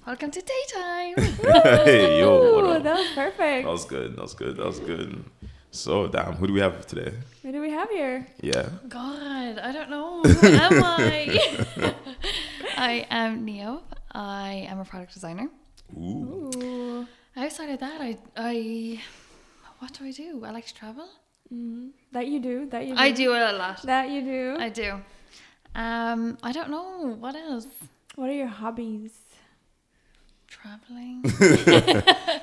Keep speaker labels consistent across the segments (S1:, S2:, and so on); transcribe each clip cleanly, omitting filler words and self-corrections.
S1: Welcome to TAE Time.
S2: Hey, yo, what up?
S3: That was perfect.
S2: That was good. So, damn, who do we have today?
S3: Who do we have here?
S2: Yeah.
S1: God, I don't know. Who am I? I am Neo. I am a product designer.
S2: Ooh.
S1: Outside of that, I what do I do? I like to travel.
S3: That you do.
S1: I do it a lot.
S3: That you do.
S1: I do. I don't know. What else?
S3: What are your hobbies?
S1: Traveling.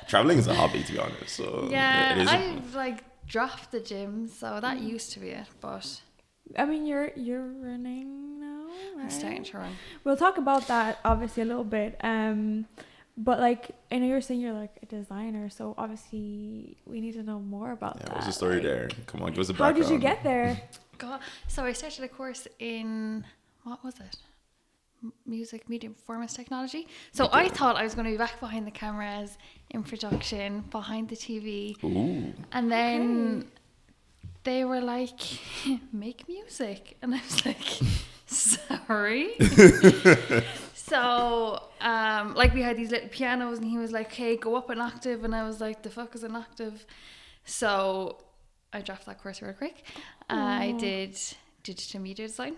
S2: Traveling is a hobby, to be honest. So
S1: Yeah,
S2: it is
S1: I've dropped the gym, so that used to be it. But
S3: I mean, you're running now, right?
S1: I'm starting to run.
S3: We'll talk about that obviously a little bit. But like I know you're saying you're like a designer, so obviously we need to know more about that.
S2: What's the story
S3: like,
S2: there? Come on, give us a
S3: How
S2: background.
S3: did you get there?
S1: God. So I started a course in, what was it? Music, media, performance technology. So I thought I was going to be back behind the cameras, in production, behind the TV.
S2: Ooh.
S1: And then they were like, make music. And I was like, sorry. So, like we had these little pianos and he was like, hey, go up an octave. And I was like, the fuck is an octave? So I dropped that course real quick. I did digital media design.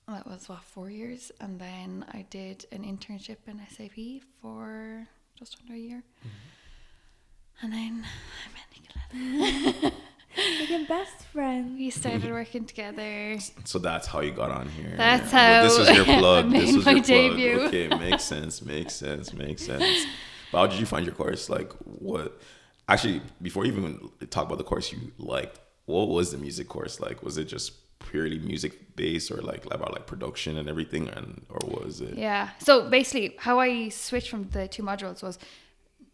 S1: That was 4 years, and then I did an internship in SAP for just under a year, and then I met Nicola.
S3: Like your best friend.
S1: We started working together.
S2: So that's how you got on here.
S1: That's
S2: Well,
S1: how
S2: this was your plug.
S1: I made
S2: This was
S1: my
S2: your plug.
S1: debut.
S2: Okay, makes sense. But how did you find your course? Like, what? Actually, before you even talk about the course you liked, what was the music course like? Was it just purely music based, or like about like production and everything, or was it?
S1: Yeah. So basically, how I switched from the two modules was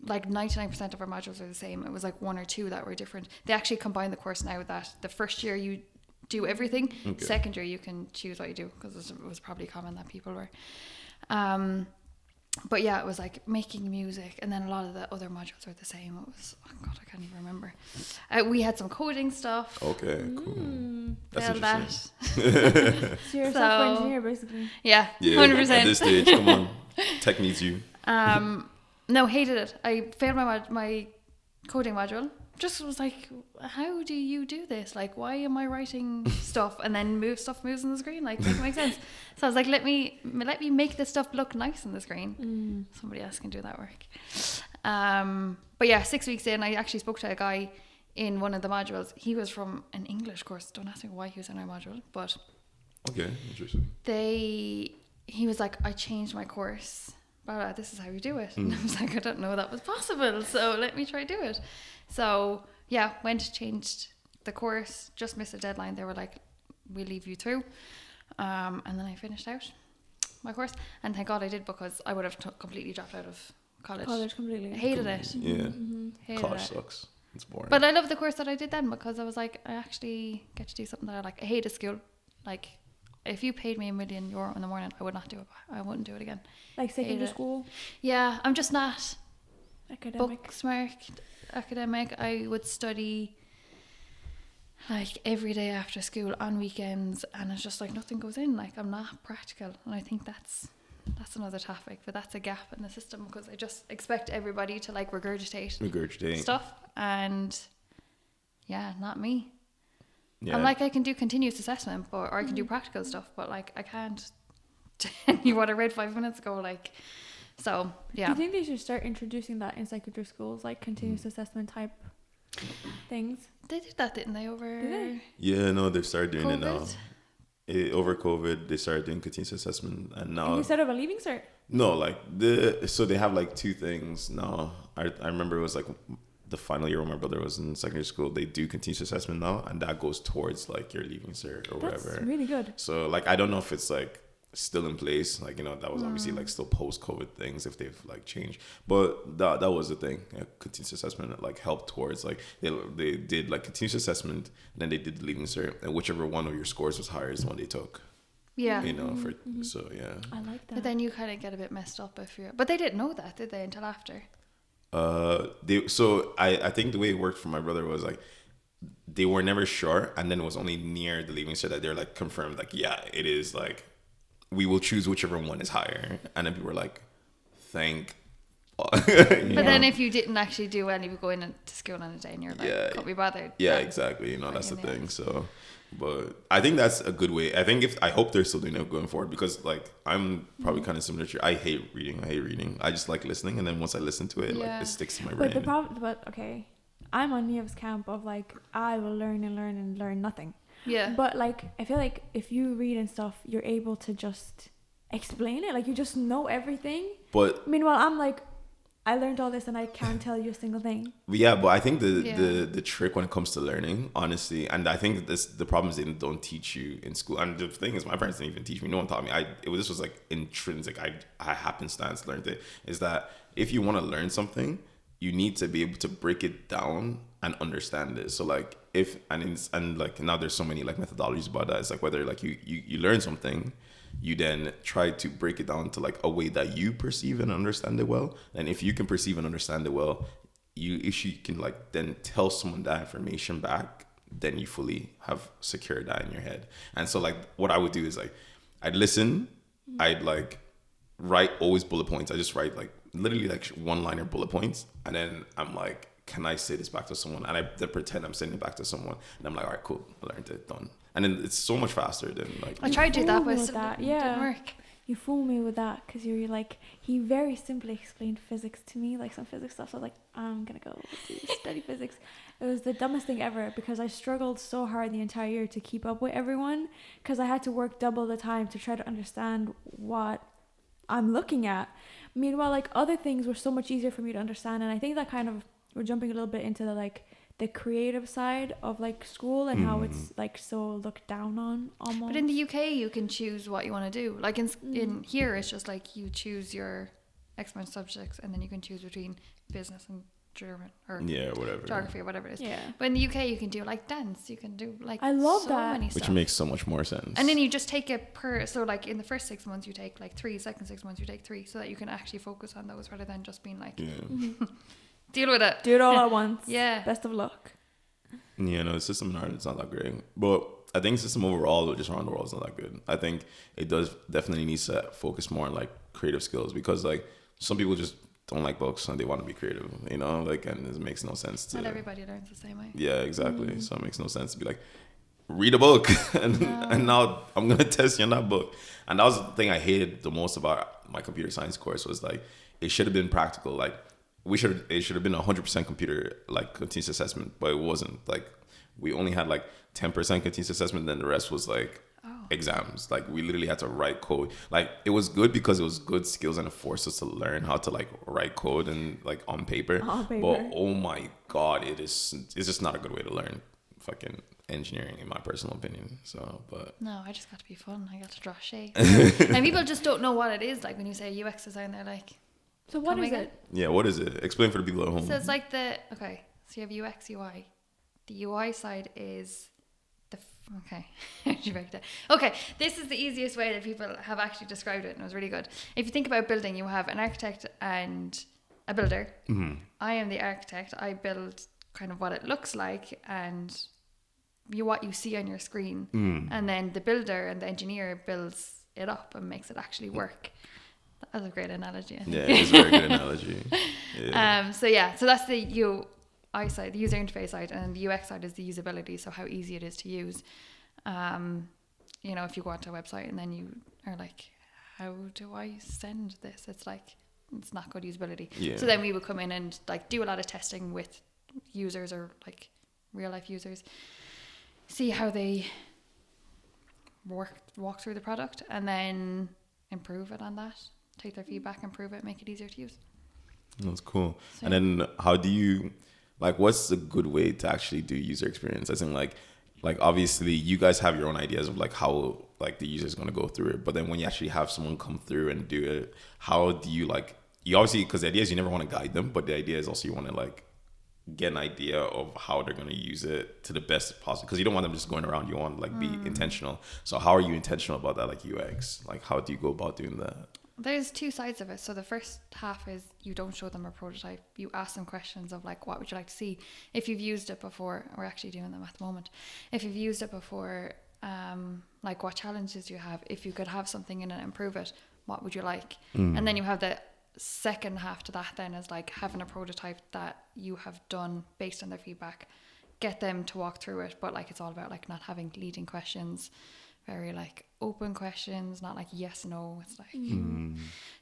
S1: like 99% of our modules are the same. It was like one or two that were different. They actually combined the course now that the first year you do everything.
S2: Okay.
S1: Second year you can choose what you do, because it was probably common that people were. But yeah, it was like making music, and then a lot of the other modules were the same. It was, oh God, I can't even remember. We had some coding stuff.
S2: Okay, cool. That's
S1: Failed that.
S2: interesting.
S3: So you're a
S1: So-
S3: software engineer, basically.
S1: Yeah,
S2: Yeah,
S1: 100%.
S2: at this stage, come on, tech needs you.
S1: No, hated it. I failed my coding module. Just was like, how do you do this? Like, why am I writing stuff and then moves on the screen? Like, doesn't make sense. So I was like, let me make this stuff look nice on the screen. Somebody else can do that work. But yeah, 6 weeks in, I actually spoke to a guy in one of the modules. He was from an English course. Don't ask me why he was in our module, but
S2: Okay, interesting.
S1: he was like, I changed my course. Blah, blah, this is how you do it. And I was like, I don't know that was possible, so let me try do it. So yeah, changed the course, just missed a deadline. They were like, we'll leave you through. And then I finished out my course, and thank God I did, because I would have completely dropped out of college.
S3: College completely.
S1: I hated it.
S2: Yeah,
S1: Hated
S2: college
S1: it.
S2: sucks. It's boring.
S1: But I love the course that I did then, because I was like, I actually get to do something that I like. I hated school. Like, if you paid me €1 million in the morning, I would not do it. I wouldn't do it again.
S3: Like secondary
S1: Hated it.
S3: school,
S1: Yeah, I'm just not
S3: academic.
S1: book smart, academic. I would study like every day after school, on weekends, and it's just like nothing goes in. Like, I'm not practical, and I think that's another topic, but that's a gap in the system, because I just expect everybody to like regurgitate stuff, and yeah, not me.
S2: Yeah.
S1: I'm like, I can do continuous assessment, or I can do practical stuff, but like I can't tell you what I read 5 minutes ago. Like, so
S3: Do
S1: yeah.
S3: you think they should start introducing that in secondary schools, like continuous assessment type things?
S1: They did that, didn't they, over
S3: Did they?
S2: Yeah, no, they've started doing it now.
S1: COVID?
S2: Over COVID, they started doing continuous assessment, and now
S3: Instead of a leaving cert?
S2: no, like so they have like two things now. I remember it was like the final year when my brother was in secondary school. They do continuous assessment now, and that goes towards like your leaving cert or
S3: That's
S2: whatever.
S3: really good.
S2: So like I don't know if it's like still in place, like, you know, that was obviously like still post-COVID things, if they've like changed, but that was the thing. Continuous assessment like helped towards like they did like continuous assessment, and then they did the leaving cert, and whichever one of your scores was higher is the one they took,
S1: Yeah.
S2: you know, for so yeah.
S3: I like that.
S1: But then you kind of get a bit messed up if you're. But they didn't know that, did they, until after?
S2: I think the way it worked for my brother was like they were never sure, and then it was only near the leaving cert that they're like confirmed, like, yeah, it is, like we will choose whichever one is higher, and then people were like, think.
S1: But then if you didn't actually do well, you would go in to school on a day and you're like, can't be bothered.
S2: Yeah, exactly. You know, that's the thing. So, but I think that's a good way. I hope they're still doing it going forward, because like I'm probably kind of similar to you. I hate reading. I just like listening, and then once I listen to it, like it sticks to my brain.
S3: But okay, I'm on Neve's camp of like, I will learn and learn and learn nothing.
S1: Yeah.
S3: But like, I feel like if you read and stuff, you're able to just explain it. Like, you just know everything.
S2: But
S3: meanwhile, I'm like, I learned all this and I can't tell you a single thing.
S2: Yeah, but I think the trick when it comes to learning, honestly, and I think the problem is they don't teach you in school. And the thing is, my parents didn't even teach me. No one taught me. This was like intrinsic. I happenstance learned it. Is that if you want to learn something, you need to be able to break it down and understand it. So like and like now there's so many like methodologies about that. It's like whether like you learn something, you then try to break it down to like a way that you perceive and understand it well. And if you can perceive and understand it well, if you can like then tell someone that information back, then you fully have secured that in your head. And so like what I would do is like I'd listen, I'd like write always bullet points. I just write like literally like one-liner bullet points, and then I'm like, can I say this back to someone? And I then pretend I'm sending it back to someone, and I'm like, all right, cool, I learned it, done. And then it's so much faster than like.
S1: I tried to do that, but it didn't work.
S3: You fool me with that, because you're like, he very simply explained physics to me, like some physics stuff. So I was like, I'm gonna go study physics. It was the dumbest thing ever, because I struggled so hard the entire year to keep up with everyone, because I had to work double the time to try to understand what I'm looking at. Meanwhile, like other things were so much easier for me to understand, and I think that kind of, we're jumping a little bit into the creative side of like school and how it's like so looked down on almost.
S1: But in the UK, you can choose what you want to do. Like in here, it's just like you choose your exponent subjects, and then you can choose between business and German or
S2: whatever,
S1: geography or whatever it is.
S3: Yeah.
S1: But in the UK, you can do like dance. You can do like
S3: I love
S1: so
S3: that,
S1: many stuff.
S2: Which makes so much more sense.
S1: And then you just take it so like in the first 6 months you take like 3, second 6 months you take 3, so that you can actually focus on those rather than just being like deal with it.
S3: Do it all at once.
S1: Yeah.
S3: Best of luck.
S2: Yeah, no, the system in Ireland is not that great. But I think the system overall, just around the world, is not that good. I think it definitely needs to focus more on like creative skills, because like some people just don't like books and they want to be creative, you know, like, and it makes no sense to.
S1: Not everybody learns the same way.
S2: Yeah, exactly. So it makes no sense to be like, read a book and now I'm gonna test you on that book. And that was the thing I hated the most about my computer science course, was like it should have been practical. Like it should have been 100% computer like continuous assessment, but it wasn't. Like we only had like 10% continuous assessment, then the rest was like exams. Like we literally had to write code. Like it was good because it was good skills and it forced us to learn how to like write code and like on paper. But oh my god, it's just not a good way to learn fucking engineering, in my personal opinion. So, but
S1: no, I just got to be fun. I got to draw shapes. And people just don't know what it is. Like when you say UX design, they're like,
S3: so what is it?
S2: Yeah, what is it? Explain for the people at home.
S1: So it's like so you have UX, UI. The UI side is okay, this is the easiest way that people have actually described it, and it was really good. If you think about building, you have an architect and a builder. I am the architect. I build kind of what it looks like and what you see on your screen, and then the builder and the engineer builds it up and makes it actually work. That was a great analogy, I think.
S2: Yeah, it's a very good analogy. Yeah.
S1: So that's the UI side, the user interface side, and the UX side is the usability, so how easy it is to use. If you go onto a website and then you are like, how do I send this? It's like, it's not good usability. Yeah. So then we would come in and like do a lot of testing with users or like real life users, see how they walk through the product, and then improve it on that, take their feedback, improve it, make it easier to use.
S2: That's cool. So, and then how do you, like, what's a good way to actually do user experience? As in like obviously you guys have your own ideas of like how like the user is going to go through it, but then when you actually have someone come through and do it, how do you like, you obviously, because the idea is you never want to guide them, but the idea is also you want to like get an idea of how they're going to use it to the best possible, because you don't want them just going around. You want to like be intentional. So how are you intentional about that, like UX? Like how do you go about doing that?
S1: There's two sides of it. So the first half is you don't show them a prototype. You ask them questions of like, what would you like to see? If you've used it before, we're actually doing them at the moment. If you've used it before, like what challenges do you have? If you could have something in it and improve it, what would you like? And then you have the second half to that then is like having a prototype that you have done based on their feedback, get them to walk through it, but like it's all about like not having leading questions, very like open questions, not like yes no. It's like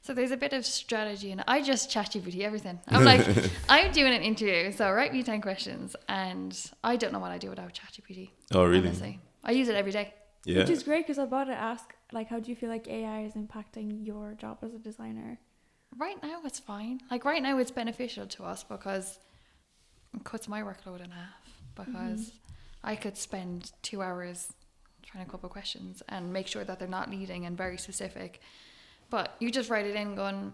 S1: so there's a bit of strategy, and I just ChatGPT everything. I'm like I'm doing an interview, so write me 10 questions, and I don't know what I do without ChatGPT.
S2: Oh really?
S1: Honestly, I use it every day.
S2: Yeah.
S3: Which is great, because I'm about to ask, like, how do you feel like AI is impacting your job as a designer?
S1: Right now it's fine. Like right now it's beneficial to us because it cuts my workload in half, because I could spend 2 hours trying to come up with questions and make sure that they're not leading and very specific. But you just write it in going,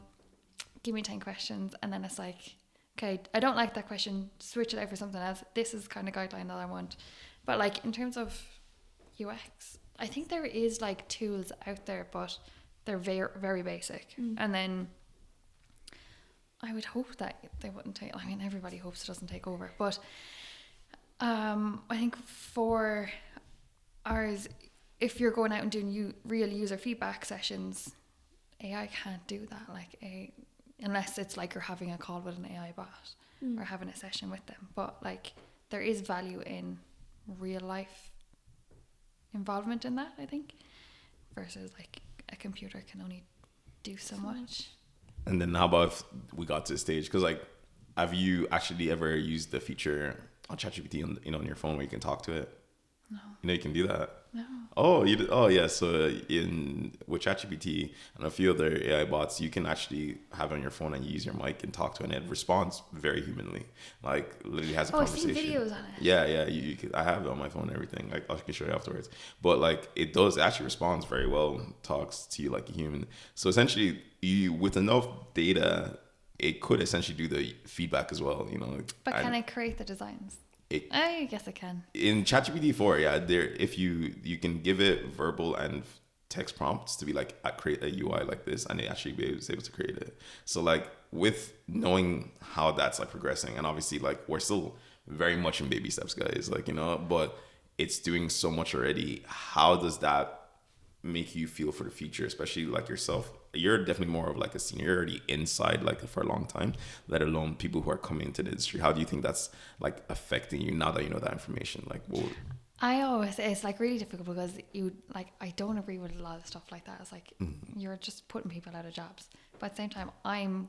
S1: give me 10 questions, and then it's like, okay, I don't like that question, switch it out for something else. This is kind of guideline that I want. But like in terms of UX, I think there is like tools out there, but they're very, very basic. And then I would hope that they wouldn't take, I mean, everybody hopes it doesn't take over, but I think for ours, if you're going out and doing real user feedback sessions, AI can't do that, like unless it's like you're having a call with an AI bot or having a session with them. But like there is value in real life involvement in that, I think, versus like a computer can only do so much.
S2: And then how about if we got to the stage? Because like, have you actually ever used the feature on ChatGPT on your phone where you can talk to it?
S1: No.
S2: You know, you can do that.
S1: No.
S2: Oh, you did. Oh, yeah. So with ChatGPT and a few other AI bots, you can actually have it on your phone and you use your mic and talk to it, and it responds very humanly. Like literally has a conversation.
S1: I've seen videos on it.
S2: Yeah. I have it on my phone and everything. Like I can show you afterwards. But like it actually responds very well, talks to you like a human. So essentially, you with enough data, it could essentially do the feedback as well. You know.
S1: But can I create the designs? I guess I can.
S2: In ChatGPT 4, yeah, if you can give it verbal and text prompts to be like, I create a UI like this, and it actually is able to create it. So like with knowing how that's like progressing, and obviously like we're still very much in baby steps, guys, like, you know, but it's doing so much already. How does that make you feel for the future, especially like yourself? You're definitely more of like a seniority inside like for a long time, let alone people who are coming into the industry. How do you think that's like affecting you now that you know that information? Like,
S1: I always say it's like really difficult because I don't agree with a lot of stuff like that. It's like you're just putting people out of jobs, but at the same time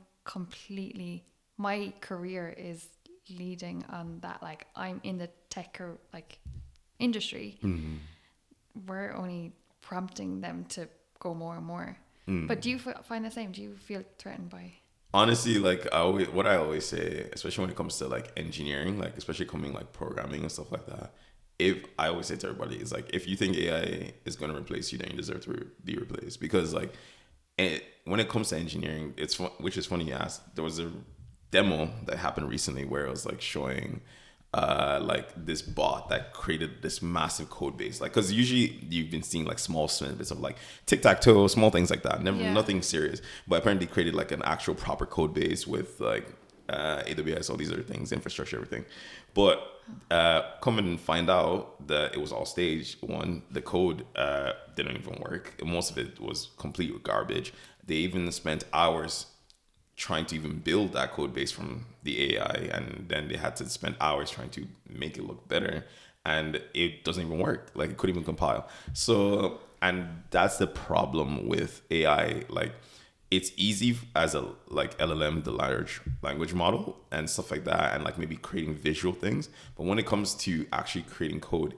S1: my career is leading on that. Like I'm in the tech like industry. We're only prompting them to go more and more. But do you find the same? Do you feel threatened by?
S2: Honestly, like what I always say, especially when it comes to like engineering, like especially coming like programming and stuff like that, I always say to everybody is like, if you think AI is going to replace you, then you deserve to be replaced. Because like when it comes to engineering, which is funny you asked. There was a demo that happened recently where it was like showing like this bot that created this massive code base, like because usually you've been seeing like small snippets of like tic-tac-toe, small things like that, nothing serious, but apparently created like an actual proper code base with like AWS, all these other things, infrastructure, everything. But come and find out that it was all staged. One, the code didn't even work. Most of it was complete garbage. They even spent hours trying to even build that code base from the AI, and then they had to spend hours trying to make it look better, and it doesn't even work. Like it couldn't even compile. So, and that's the problem with AI. Like it's easy as a like LLM, the large language model and stuff like that, and like maybe creating visual things. But when it comes to actually creating code,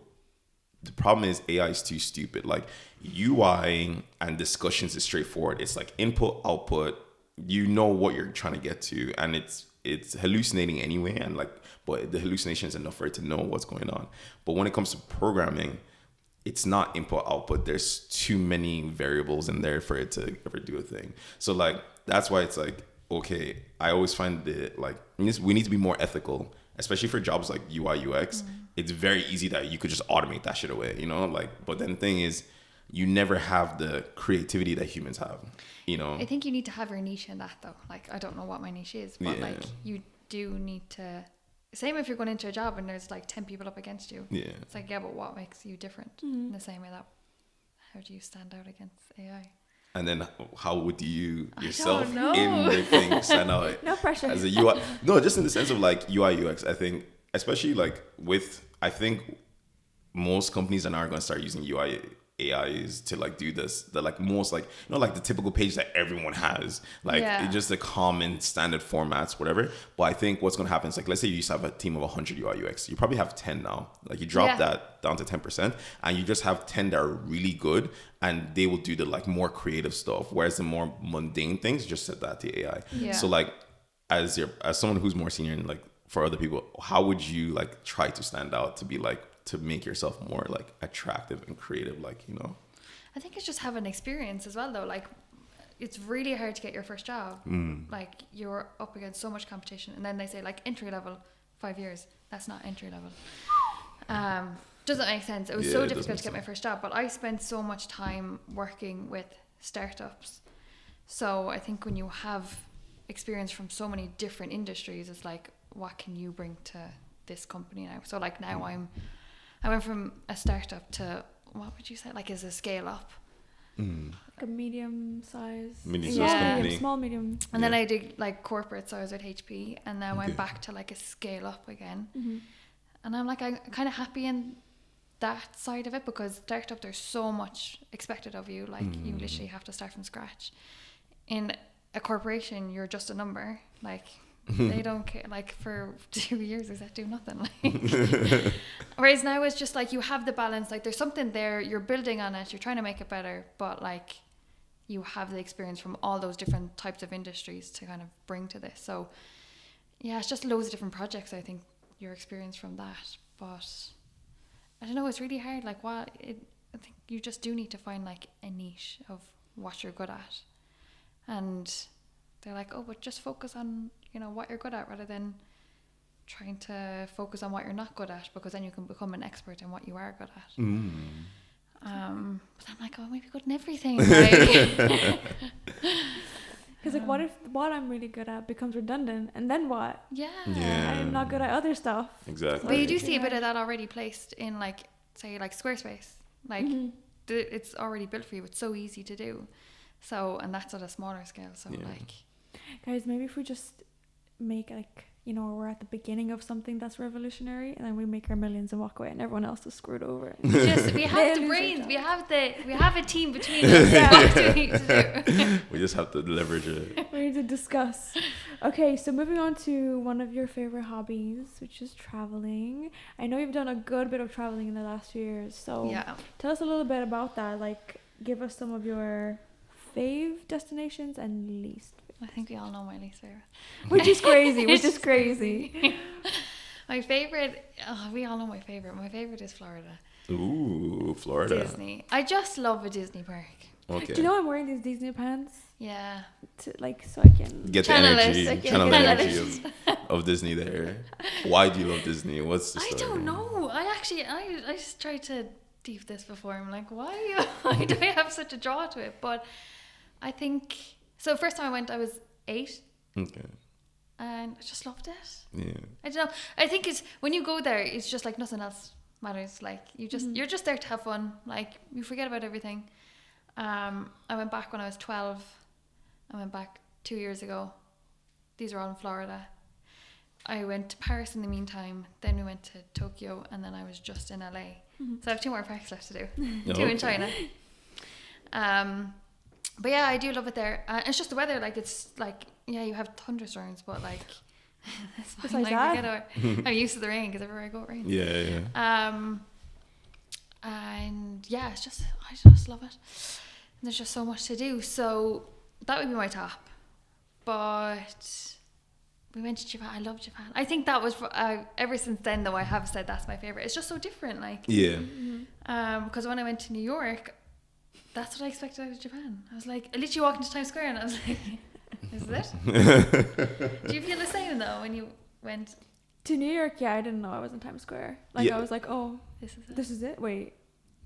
S2: the problem is AI is too stupid. Like UI and discussions is straightforward. It's like input, output. You know what you're trying to get to, and it's hallucinating anyway, and like, but the hallucination is enough for it to know what's going on. But when it comes to programming, it's not input output. There's too many variables in there for it to ever do a thing. So like that's why it's like, okay, I always find that like we need to be more ethical, especially for jobs like UI UX. It's very easy that you could just automate that shit away, you know, like, but then the thing is, you never have the creativity that humans have, you know.
S1: I think you need to have your niche in that though. Like I don't know what my niche is, but like you do need to. Same if you're going into a job and there's like 10 people up against you. Yeah. It's like, yeah, but what makes you different? In the same way that, how do you stand out against AI?
S2: And then how would you
S1: I
S2: yourself
S1: don't know.
S2: in the thing stand out
S3: No pressure.
S2: as a UI? No, just in the sense of like UI UX. I think, especially like I think most companies are now going to start using UI AIs to like do this. The like most like, like the typical page that everyone has, like
S1: Yeah.
S2: it's just the common standard formats, whatever. But I think what's going to happen is like, let's say you used to have a team of 100 UI UX, you probably have 10 now. Like you drop that down to 10%, and you just have 10 that are really good, and they will do the like more creative stuff, whereas the more mundane things, just set that to AI.
S1: Yeah.
S2: So like as someone who's more senior and like for other people, how would you like try to stand out to be like, to make yourself more like attractive and creative, like,
S1: I think it's just having experience as well, though. Like, it's really hard to get your first job. Like, you're up against so much competition, and then they say like entry level, 5 years. That's not entry level. Doesn't make sense. It was so difficult to get my first job, but I spent so much time working with startups. So I think when you have experience from so many different industries, it's like, what can you bring to this company now? So like now I went from a startup to, what would you say, like as a scale up?
S3: Like a medium size.
S2: Company.
S3: Small, medium.
S1: And then I did like corporate, so I was with HP, and then I went back to like a scale up again. And I'm kind of happy in that side of it, because startup, there's so much expected of you. Like you literally have to start from scratch. In a corporation, you're just a number. Like they don't care. Like for 2 years, is that do nothing? Like, whereas now it's just like you have the balance. Like there's something there. You're building on it. You're trying to make it better. But like you have the experience from all those different types of industries to kind of bring to this. So yeah, it's just loads of different projects. I think your experience from that. But I don't know. It's really hard. Like I think you just do need to find like a niche of what you're good at. And they're like, oh, but just focus on, what you're good at, rather than trying to focus on what you're not good at, because then you can become an expert in what you are good at. But I'm like, oh, I might be good in everything.
S3: Because like, what if what I'm really good at becomes redundant, and then what?
S1: Yeah.
S3: I'm not good at other stuff.
S2: Exactly.
S1: But you do see a bit of that already placed in like, say, like Squarespace. Like it's already built for you. It's so easy to do. So, and that's at a smaller scale. So like,
S3: guys, maybe if we just make like, we're at the beginning of something that's revolutionary, and then we make our millions and walk away, and everyone else is screwed over.
S1: we have the brains, we have a team between us. What do we need to do?
S2: We just have to leverage it.
S3: We need to discuss. Okay, so moving on to one of your favorite hobbies, which is traveling. I know you've done a good bit of traveling in the last few years, so tell us a little bit about that. Like, give us some of your fave destinations and least.
S1: I think we all know my least favorite.
S3: Which is crazy.
S1: My favorite, we all know my favorite. My favorite is Florida.
S2: Ooh, Florida.
S1: Disney. I just love a Disney park.
S2: Okay.
S3: Do you know I'm wearing these Disney pants?
S1: Yeah.
S3: So I can
S2: get the
S1: channel
S2: energy of Disney there. Why do you love Disney? What's the story?
S1: I don't know. I just tried to deep this before. I'm like, why do I have such a draw to it? But I think, so first time I went, I was 8.
S2: Okay.
S1: And I just loved it.
S2: Yeah.
S1: I don't know. I think it's, when you go there, it's just like nothing else matters. Like you're just there to have fun. Like you forget about everything. I went back when I was 12. I went back 2 years ago. These are all in Florida. I went to Paris in the meantime. Then we went to Tokyo, and then I was just in LA. So I have 2 more parks left to do. 2 in China. But yeah, I do love it there. It's just the weather. Like it's like, yeah, you have thunderstorms, but like it's fine. Like, I'm used to the rain because everywhere I go it rains.
S2: Yeah.
S1: And yeah, I just love it. And there's just so much to do. So that would be my top. But we went to Japan. I love Japan. I think that was ever since then, though. I have said that's my favorite. It's just so different. Like because when I went to New York, that's what I expected out of Japan. I was like, I literally walked into Times Square and I was like, is this it? Do you feel the same though when you went
S3: to New York? Yeah, I didn't know I was in Times Square. Like I was like, oh, this is it. Wait,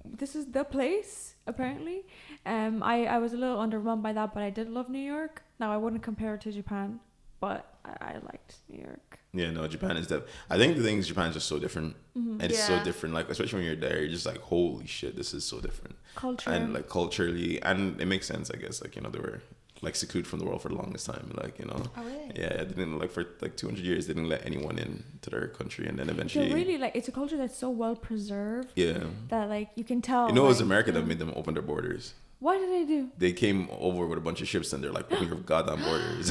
S3: this is the place apparently. I was a little underwhelmed by that, but I did love New York. Now I wouldn't compare it to Japan. but I liked New York.
S2: Yeah, no, Japan is I think the thing is Japan's just so different. And it's so
S1: Yeah.
S2: different, like, especially when you're there, you're just like, holy shit, this is so different.
S3: Culture.
S2: And like culturally, and it makes sense, I guess, like, you know, they were like secluded from the world for the longest time, like, you know.
S1: Oh, really?
S2: Yeah, they didn't, like, for like 200 years they didn't let anyone in to their country, and then eventually
S3: So really, like, it's a culture that's so well preserved
S2: yeah,
S3: that, like, you can tell.
S2: you know, it was
S3: like,
S2: America that made them open their borders.
S3: What did they do?
S2: They came over with a bunch of ships and they're like, open your goddamn borders.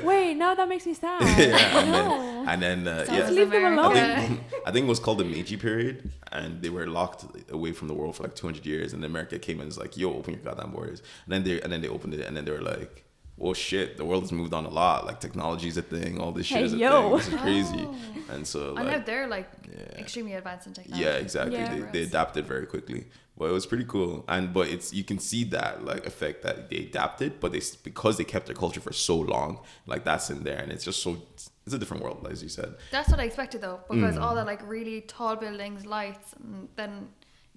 S3: Wait, now that makes me sad.
S2: Yeah,
S3: No.
S2: and then
S1: Sounds
S2: yeah,
S3: leave them
S1: America.
S3: alone.
S2: I think it was called the Meiji period, and they were locked away from the world for like 200 years. And then America came and was like, "Yo, open your goddamn borders." And then they opened it, and then they were like, "Oh shit, the world has moved on a lot. Like technology is a thing. All this shit
S3: Hey,
S2: is a
S3: yo.
S2: thing. This is crazy."
S1: Oh.
S2: And so
S1: I know
S2: like,
S1: they're like
S2: yeah.
S1: extremely advanced in technology.
S2: Yeah, exactly.
S3: Yeah.
S2: They adapted very quickly, but it was pretty cool. But it's, you can see that like effect that they adapted, but because they kept their culture for so long, like that's in there, and it's just so, it's a different world, as you said.
S1: That's what I expected though, because all the like really tall buildings, lights, and then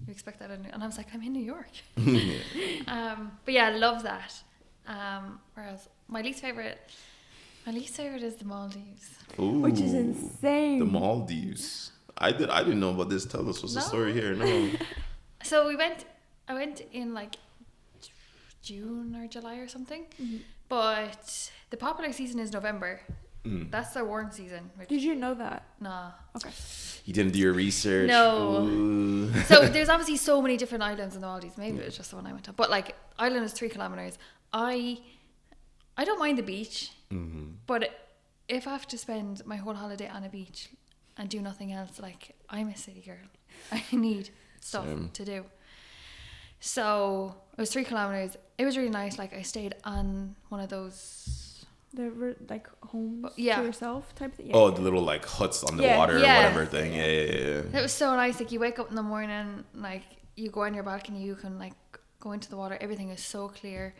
S1: you expect that, and I was like, I'm in New York. But yeah, I love that. Whereas my least favorite is the Maldives.
S2: Ooh,
S3: Which is insane.
S2: the Maldives. I didn't know about this. Tell us, what's the
S1: No.
S2: story here? No.
S1: So I went in like June or July or something, but the popular season is November. That's the warm season. Which,
S3: Did you know that?
S1: nah.
S3: Okay.
S2: You didn't do your research.
S1: No.
S2: Ooh.
S1: So there's obviously so many different islands in the Maldives. Maybe it was just the one I went to. But like, island is 3 kilometers. I don't mind the beach, but if I have to spend my whole holiday on a beach and do nothing else, like, I'm a city girl. I need stuff
S2: Same.
S1: to do. So it was 3 kilometers. It was really nice. Like, I stayed on one of those.
S3: Like homes
S1: Yeah.
S3: to yourself type thing.
S2: Oh, the little like huts on the
S3: Yeah.
S2: water
S1: Yeah.
S2: or whatever thing. Yeah.
S1: It was so nice. Like, you wake up in the morning, like, you go on your balcony, you can like go into the water. Everything is so clear.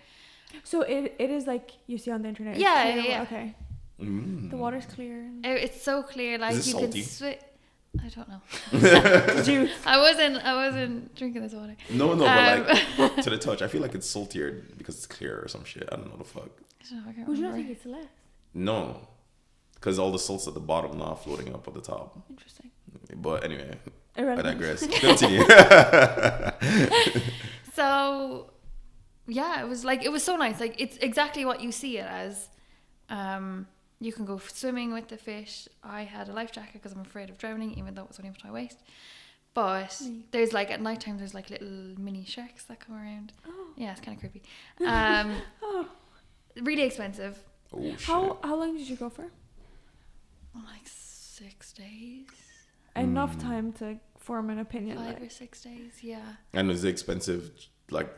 S3: So it is like you see on the internet. It's
S1: Yeah,
S3: clear,
S1: yeah.
S3: Okay.
S2: Mm.
S3: The water's clear.
S1: It's so clear. Like,
S2: Is it
S1: you
S2: salty?
S1: can I don't know.
S3: Did you?
S1: I wasn't drinking this water.
S2: No, but like to the touch, I feel like it's saltier because it's clear or some shit. I don't know the fuck.
S1: I can't
S3: Would you not
S1: remember.
S3: think it's less?
S2: No, because all the salt's at the bottom, not floating up at the top.
S3: Interesting.
S2: But anyway, I
S3: Irrelevant.
S2: digress. Continue.
S1: So, yeah, it was so nice. Like, it's exactly what you see it as. You can go swimming with the fish. I had a life jacket because I'm afraid of drowning, even though it was only up to my waist. But there's like, at night time, there's like little mini sharks that come around.
S3: Oh.
S1: Yeah, it's kind of creepy.
S3: Oh.
S1: Really expensive.
S2: Oh shit.
S3: How long did you go for?
S1: Like 6 days.
S3: Enough time to form an opinion.
S1: 5
S3: like-
S1: or 6 days, yeah.
S2: And is it expensive, like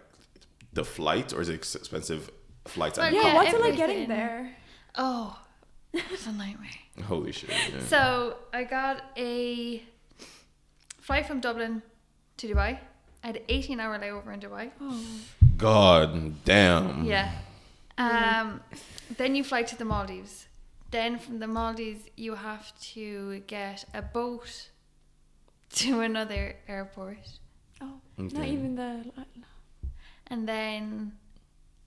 S2: the flight, or is it expensive flights and
S1: Well,
S3: Yeah,
S1: Yeah,
S3: what's it like getting
S1: everything.
S3: there?
S1: Oh, it's a nightmare.
S2: Holy shit. Yeah.
S1: So I got a flight from Dublin to Dubai. I had an 18-hour layover in Dubai.
S3: Oh.
S2: God damn.
S1: Yeah. Then you fly to the Maldives. Then from the Maldives, you have to get a boat to another airport.
S3: Oh. Not
S2: Okay.
S3: even the.
S1: And then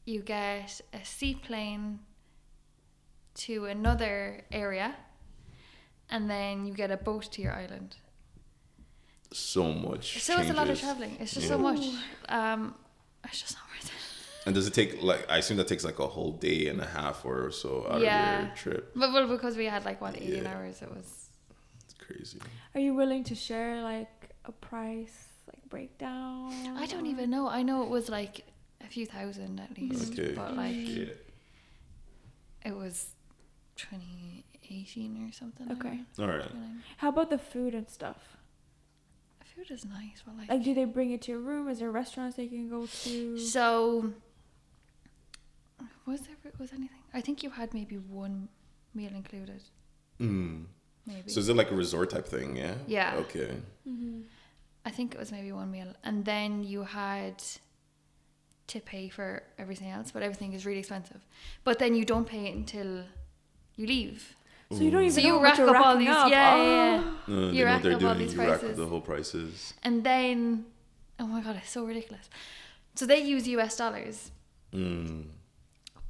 S1: you get a seaplane to another area. And then you get a boat to your island.
S2: So much.
S1: So it's a lot of
S2: changes.
S1: traveling. It's just
S2: Yeah.
S1: so much. It's just not worth it.
S2: And does it take, like, I assume that takes like a whole day and a half or so out
S1: Yeah.
S2: of your trip.
S1: But well, because we had like 18
S2: Yeah.
S1: hours, it was.
S2: It's crazy.
S3: Are you willing to share like a price, like breakdown?
S1: I don't even know. I know it was like a few thousand at least,
S2: Okay.
S1: but like
S2: Yeah.
S1: it was 2018 or something.
S3: Okay.
S2: All right.
S3: How about the food and stuff?
S1: Food is nice, but like,
S3: Like, do they bring it to your room? Is there restaurants they can go to?
S1: so. Was anything? I think you had maybe one meal included.
S2: Mm.
S1: Maybe.
S2: So is it like a resort type thing? Yeah.
S1: Yeah.
S2: Okay.
S3: Mm-hmm.
S1: I think it was maybe one meal, and then you had to pay for everything else, but everything is really expensive. But then you don't pay it until you leave.
S3: So you don't even
S1: So
S3: know
S1: you
S3: what
S1: rack
S3: you're
S1: up all
S3: racking
S1: these,
S3: up.
S1: yeah,
S3: Oh.
S1: yeah.
S2: They
S1: You
S2: know what
S1: rack
S2: they're
S1: up all
S2: doing.
S1: these
S2: You rack up
S1: prices.
S2: the whole prices.
S1: And then, oh my god, it's so ridiculous. So they use US dollars,
S2: Mm.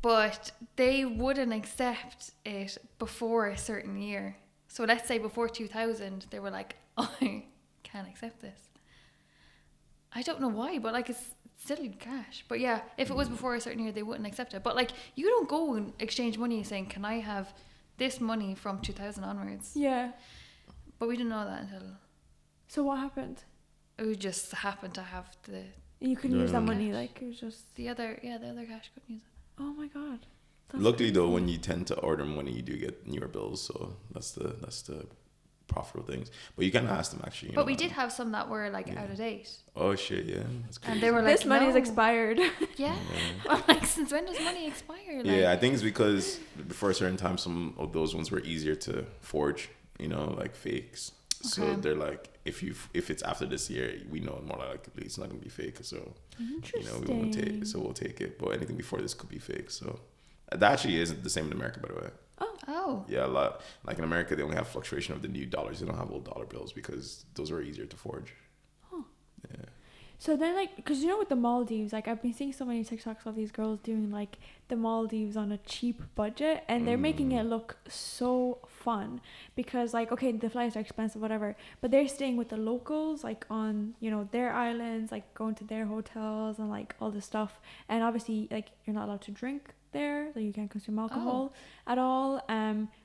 S1: but they wouldn't accept it before a certain year. So let's say before 2000, they were like, I can't accept this. I don't know why, but like it's still in cash. But yeah, if it was before a certain year, they wouldn't accept it. But like you don't go and exchange money saying, can I have this money from 2000 onwards?
S3: Yeah.
S1: But we didn't know that until
S3: So what happened?
S1: we just happened to have
S3: You couldn't use that
S2: Yeah.
S3: money, like it was just.
S1: the other cash, couldn't use it.
S3: Oh my god. That's
S2: Luckily though,
S3: crazy.
S2: when you tend to order money, you do get newer bills, so that's the profitable things. But you can ask them actually. You
S1: But
S2: know,
S1: we did have some that were like
S2: Yeah.
S1: out of date.
S2: Oh shit, yeah, that's crazy.
S1: And they were like,
S3: This money is
S1: no.
S3: expired.
S1: Yeah. I'm like, since when does money expire? Like,
S2: Yeah, I think it's because before a certain time, some of those ones were easier to forge. You know, like fakes. So
S1: Okay.
S2: they're like, if it's after this year, we know more likely it's not gonna be fake. So you know, we won't take. So we'll take it. But anything before this could be fake. So that actually isn't the same in America, by the way.
S1: Oh.
S2: Yeah, a lot. Like in America, they only have fluctuation of the new dollars. They don't have old dollar bills because those are easier to forge.
S3: Huh.
S2: Yeah.
S3: So then, like, because you know, with the Maldives, like, I've been seeing so many TikToks of these girls doing like the Maldives on a cheap budget, and they're making it look so fun because, like, okay, the flights are expensive, whatever, but they're staying with the locals, like, on, you know, their islands, like, going to their hotels and like all this stuff. And obviously, like, you're not allowed to drink there, like, you can't consume alcohol at all.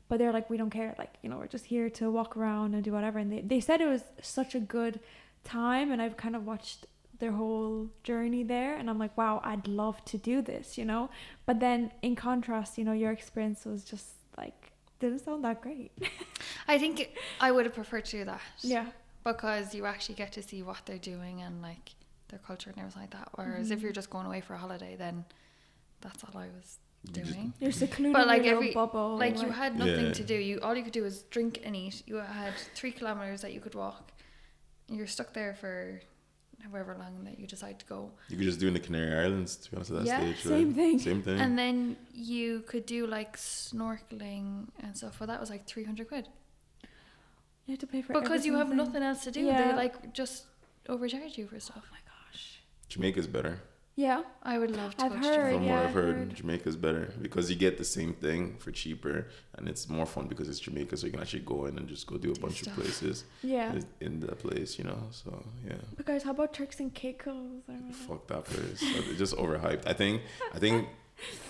S3: But they're like, we don't care, like, you know, we're just here to walk around and do whatever. And they said it was such a good time, and I've kind of watched their whole journey there, and I'm like, wow, I'd love to do this, you know. But then in contrast, you know, your experience was just like, didn't sound that great.
S1: I think I would have preferred to do that.
S3: Yeah.
S1: Because you actually get to see what they're doing and like their culture and everything like that. Whereas if you're just going away for a holiday, then that's all I was doing.
S3: You're secluded
S1: But like
S3: in your
S1: every
S3: little bubble.
S1: like you had nothing
S2: Yeah.
S1: to do. All you could do was drink and eat. You had 3 kilometers that you could walk. You're stuck there for however long that you decide to go.
S2: You could just do in the Canary Islands, to be honest, at that
S1: Yeah,
S2: stage.
S3: same thing.
S2: Same thing.
S1: And then you could do like snorkeling and stuff. Well, that was like 300 quid.
S3: You have to pay for
S1: Because you have
S3: everything.
S1: nothing else to do.
S3: Yeah.
S1: They like just overcharge you for stuff.
S3: Oh my gosh.
S2: Jamaica's better.
S3: Yeah.
S1: I would love to
S3: I've
S1: go
S3: heard,
S1: to Jamaica.
S2: From
S3: yeah,
S2: what I've
S3: I've
S2: heard,
S3: heard.
S2: Jamaica's better because you get the same thing for cheaper, and it's more fun because it's Jamaica, so you can actually go in and just go do a bunch of
S1: stuff.
S2: places
S3: Yeah.
S2: in the place, you know. So yeah,
S3: But guys, how about Turks and Caicos? I don't know.
S2: fuck that place. It's just overhyped. I think,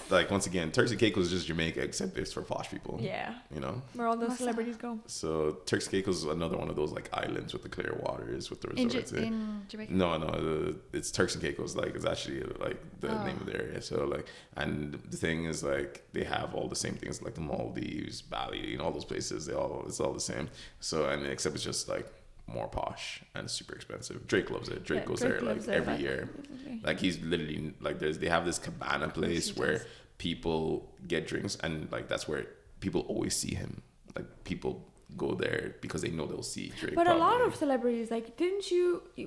S2: like once again, Turks and Caicos is just Jamaica, except it's for posh people.
S3: Yeah.
S2: You know.
S3: Where all those
S1: What's that?
S3: celebrities go.
S2: So Turks and Caicos is another one of those like islands with the clear waters with the
S1: In,
S2: resorts.
S1: in Jamaica.
S2: No, it's Turks and Caicos. Like it's actually like the
S1: Oh.
S2: name of the area. So like, and the thing is like they have all the same things like the Maldives, Bali, and all those places. It's all the same. So and except it's just like more posh and super expensive. Drake loves it. Drake
S3: Yeah,
S2: goes
S3: Drake
S2: there like
S3: lives there,
S2: every
S3: like,
S2: year.
S3: basically.
S2: Like he's literally like they have this cabana place
S1: he
S2: where
S1: does.
S2: people get drinks, and like that's where people always see him. Like people go there because they know they'll see Drake.
S3: But a lot
S2: probably.
S3: of celebrities, like,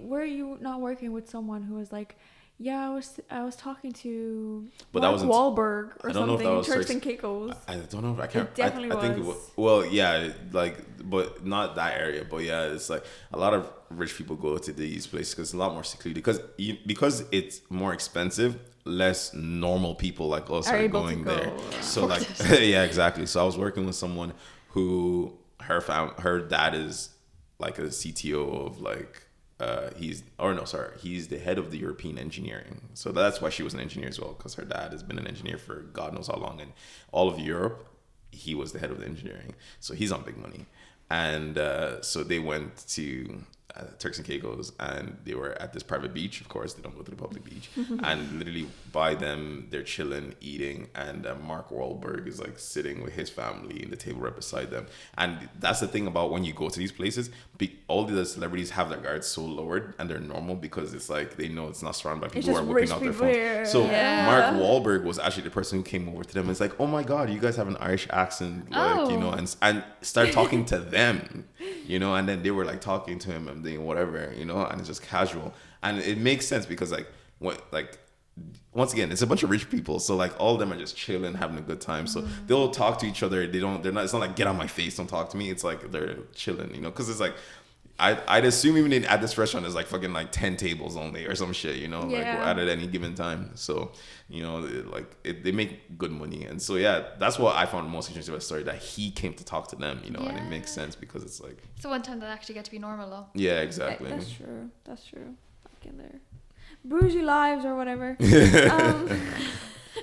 S3: were you not working with someone who was like, yeah, I was talking to
S2: But that
S3: Mark
S2: wasn't-
S3: Wahlberg or
S2: I don't know if
S3: something,
S2: that was
S3: Turks
S2: Turks-
S3: and Caicos.
S2: I don't know if I can't.
S3: It definitely
S2: I think it
S3: was.
S2: was. Well, yeah, like, but not that area. But yeah, it's like a lot of rich people go to these places because it's a lot more secluded. Because it's more expensive, less normal people like us
S3: Are
S2: are
S3: able to
S2: going
S3: go.
S2: there. So
S1: Of
S2: like,
S1: course.
S2: yeah, exactly. So I was working with someone who her dad is like a CTO of like. He's the head of the European engineering. So that's why she was an engineer as well, because her dad has been an engineer for God knows how long. And all of Europe, he was the head of the engineering. So he's on big money. And so they went to Turks and Caicos, and they were at this private beach. Of course, they don't go to the public beach. And literally by them, they're chilling, eating. And Mark Wahlberg is like sitting with his family in the table right beside them. And that's the thing about when you go to these places, all the celebrities have their guards so lowered, and they're normal because it's like they know it's not surrounded by people who
S3: just
S2: are whipping
S3: rich
S2: out their
S3: people
S2: phones.
S3: here.
S2: So
S3: Yeah.
S2: Mark Wahlberg was actually the person who came over to them and it's like, oh my God, you guys have an Irish accent, like, you know, and start talking to them, you know, and then they were like talking to him and doing whatever, you know, and it's just casual. And it makes sense because once again, it's a bunch of rich people. So like all of them are just chilling, having a good time. So they'll talk to each other. It's not like, get on my face, don't talk to me. It's like they're chilling, you know, because it's like, I'd assume even at this restaurant there's like fucking like 10 tables only or some shit, you know, like
S1: Yeah.
S2: at any given time. So, you know, they make good money. And so, yeah, that's what I found most interesting about the story, that he came to talk to them, you know, and it makes sense because it's like...
S1: It's the one time that actually get to be normal, though.
S2: Yeah, exactly.
S3: That's true. That's true. Like in their bougie lives or whatever.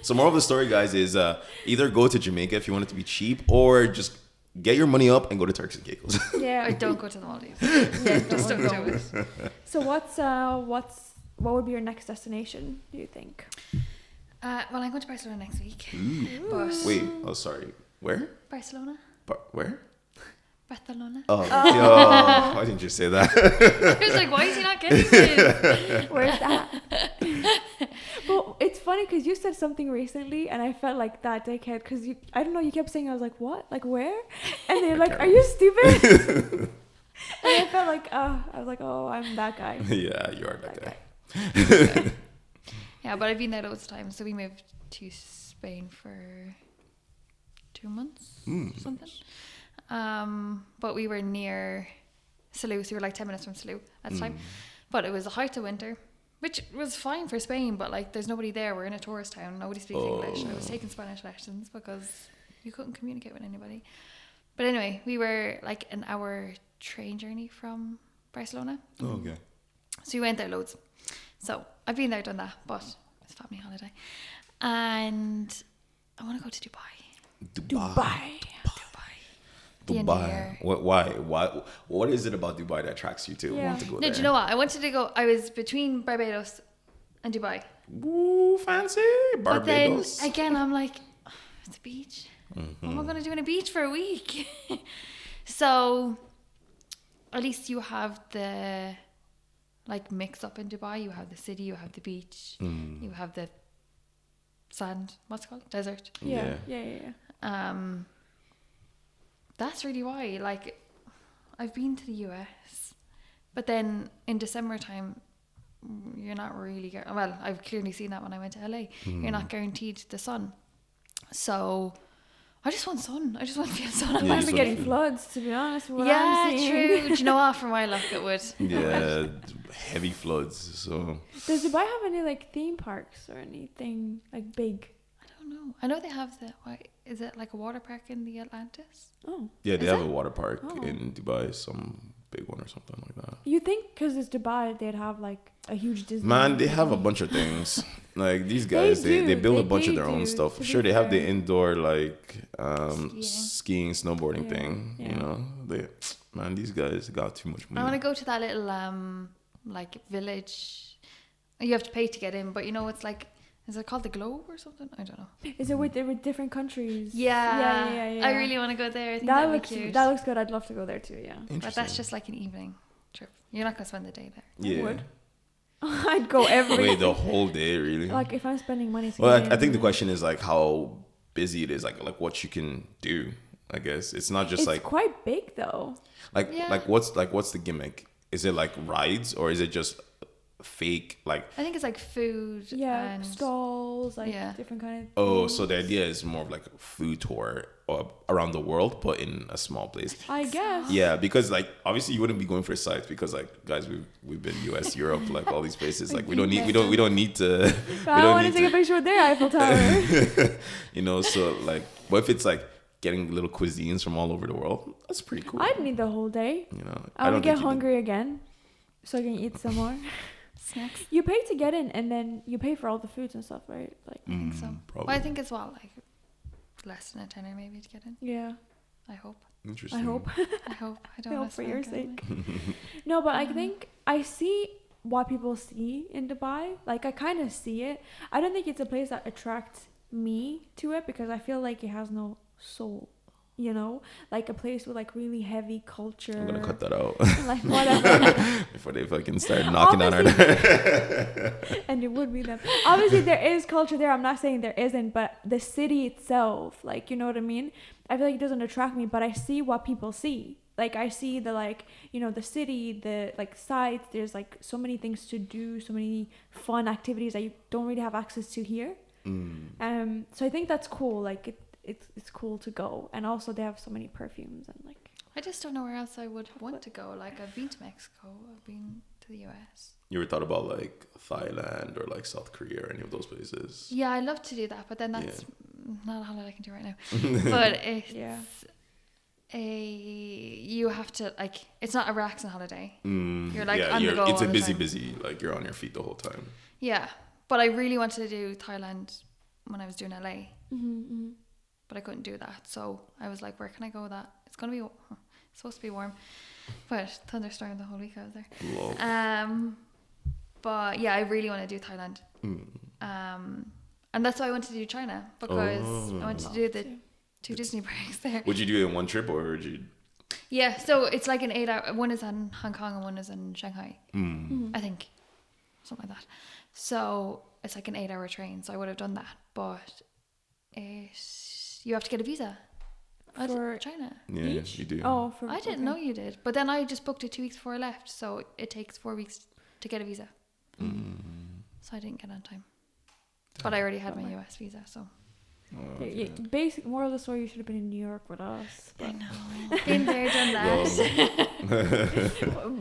S2: So moral of the story, guys, is either go to Jamaica if you want it to be cheap, or just get your money up and go to Turks and Caicos.
S3: Yeah.
S1: Or don't go to the Maldives.
S3: Yeah,
S1: Just don't do it.
S3: So what would be your next destination, do you think?
S1: Well, I'm going to Barcelona next week.
S2: Ooh.
S1: But
S2: Wait, oh, sorry. Where?
S1: Barcelona?
S2: Where?
S1: Barcelona.
S2: Oh, yo, why didn't you say that?
S1: I was like, why is he not getting this?
S3: Where's that? Well, it's funny because you said something recently and I felt like that dickhead because I don't know, you kept saying, I was like, what? Like where? And they're like, are you stupid? And I felt like, I was like, oh, I'm that guy.
S2: Yeah, you are that guy.
S1: Yeah, but I've been there loads of times. So we moved to Spain for 2 months, something. But we were near Salou, so we were like 10 minutes from Salou at the time. But it was the height of winter, which was fine for Spain, but like there's nobody there. We're in a tourist town. Nobody speaks English. I was taking Spanish lessons because you couldn't communicate with anybody. But anyway, we were like an hour train journey from Barcelona.
S2: Oh, okay.
S1: So we went there loads. So I've been there, done that, but it's a family holiday. And I want to go to Dubai. The end of the year.
S2: Why? What is it about Dubai that attracts you to want to go there?
S1: No, do you know what? I wanted to go. I was between Barbados and Dubai.
S2: Ooh, fancy Barbados.
S1: But then again, I'm like, oh, it's a beach. What am I going to do in a beach for a week? So at least you have the like mix up in Dubai. You have the city, you have the beach, you have the sand. What's it called? Desert.
S3: Yeah.
S1: That's really why. Like, I've been to the US, but then in December time, you're not really... Well, I've clearly seen that when I went to LA. You're not guaranteed the sun. So, I just want sun. I just want to feel sun.
S3: I'm be getting floods, to be honest. With what
S1: yeah,
S3: I'm seeing.
S1: true. Do you know what? For my luck, it would.
S2: Yeah, heavy floods. So
S3: does Dubai have any like theme parks or anything like big?
S1: I don't know. I know they have the... Is it like a water park in the Atlantis?
S3: Oh.
S2: yeah, they have a water park in Dubai, some big one or something like that.
S3: You think because it's Dubai, they'd have like a huge Disney?
S2: Man, they have a bunch of things. Like these guys, they build a bunch of their own stuff. Sure, they have the indoor like skiing, snowboarding thing. You know, these guys got too much money.
S1: I want to go to that little like village. You have to pay to get in, but you know it's like, is it called the Globe or something? I don't know.
S3: Is it with different countries?
S1: Yeah. I really want to go there. I think
S3: that
S1: that'd be cute.
S3: That looks good. I'd love to go there too. Yeah.
S1: But that's just like an evening trip. You're not gonna spend the day there.
S2: Yeah.
S3: I would. I'd go every.
S2: Wait, the whole day, really?
S3: Like if I'm spending money.
S2: Well, I think the question is like how busy it is, like what you can do. I guess it's not just
S3: it's quite big though.
S2: Like what's the gimmick? Is it like rides or is it just fake like?
S1: I think it's like food.
S3: Yeah,
S1: and
S3: stalls, like different kind of.
S2: Oh,
S3: things.
S2: so the idea is more of like a food tour around the world, but in a small place.
S3: I guess.
S2: Yeah, because like obviously you wouldn't be going for sites because like guys we've been US, Europe, like all these places. Like we don't need to.
S3: I want to take a picture with their Eiffel Tower.
S2: You know, so like, what if it's like getting little cuisines from all over the world? That's pretty cool.
S3: I'd need the whole day.
S2: You know,
S3: I would get hungry again, so I can eat some more.
S1: Snacks.
S3: You pay to get in, and then you pay for all the foods and stuff, right? Like
S1: I think so.
S2: Probably.
S1: Well, I think as well, like less than a tenner maybe to get in.
S3: yeah.
S1: I hope.
S2: Interesting.
S3: I hope.
S1: I hope. I don't
S3: I
S1: know
S3: hope for your sake. No, but I think I see what people see in Dubai. Like I kind of see it. I don't think it's a place that attracts me to it because I feel like it has no soul. You know, like a place with like really heavy culture.
S2: I'm gonna cut that out.
S3: Like whatever.
S2: Before they fucking start knocking on our door.
S3: And it would be them. Obviously, there is culture there. I'm not saying there isn't, but the city itself, like, you know what I mean? I feel like it doesn't attract me, but I see what people see. Like, I see the, like, you know, the city, the, like, sites. There's, like, so many things to do, so many fun activities that you don't really have access to here. So I think that's cool. Like, it's cool to go. And also, they have so many perfumes and, like...
S1: I just don't know where else I would want to go. Like, I've been to Mexico, I've been to the US.
S2: You ever thought about like Thailand or like South Korea or any of those places?
S1: Yeah, I love to do that, but then that's not a holiday I can do right now. But it's you have to, like, it's not a relaxing holiday. You're like on the go
S2: it's
S1: all
S2: a
S1: the time.
S2: busy, like you're on your feet the whole time.
S1: Yeah, but I really wanted to do Thailand when I was doing LA. But I couldn't do that, so I was like, where can I go with that? It's gonna be supposed to be warm, but thunderstorm the whole week I was there.
S2: Love.
S1: But yeah, I really want to do Thailand. And that's why I wanted to do China, because I wanted to do the 2 Disney parks there.
S2: Would you do it in one trip, or would you?
S1: Yeah, so it's like an 8-hour. One is in Hong Kong and one is in Shanghai. I think, something like that. So it's like an 8-hour train. So I would have done that, but you have to get a visa for China.
S2: Yeah, you do.
S3: Oh,
S1: I didn't know you did, but then I just booked it 2 weeks before I left, so it takes 4 weeks to get a visa. So I didn't get on time, but I already had my US visa, so.
S3: Basic moral of the story: you should have been in New York with us.
S1: I know. Been there, done that.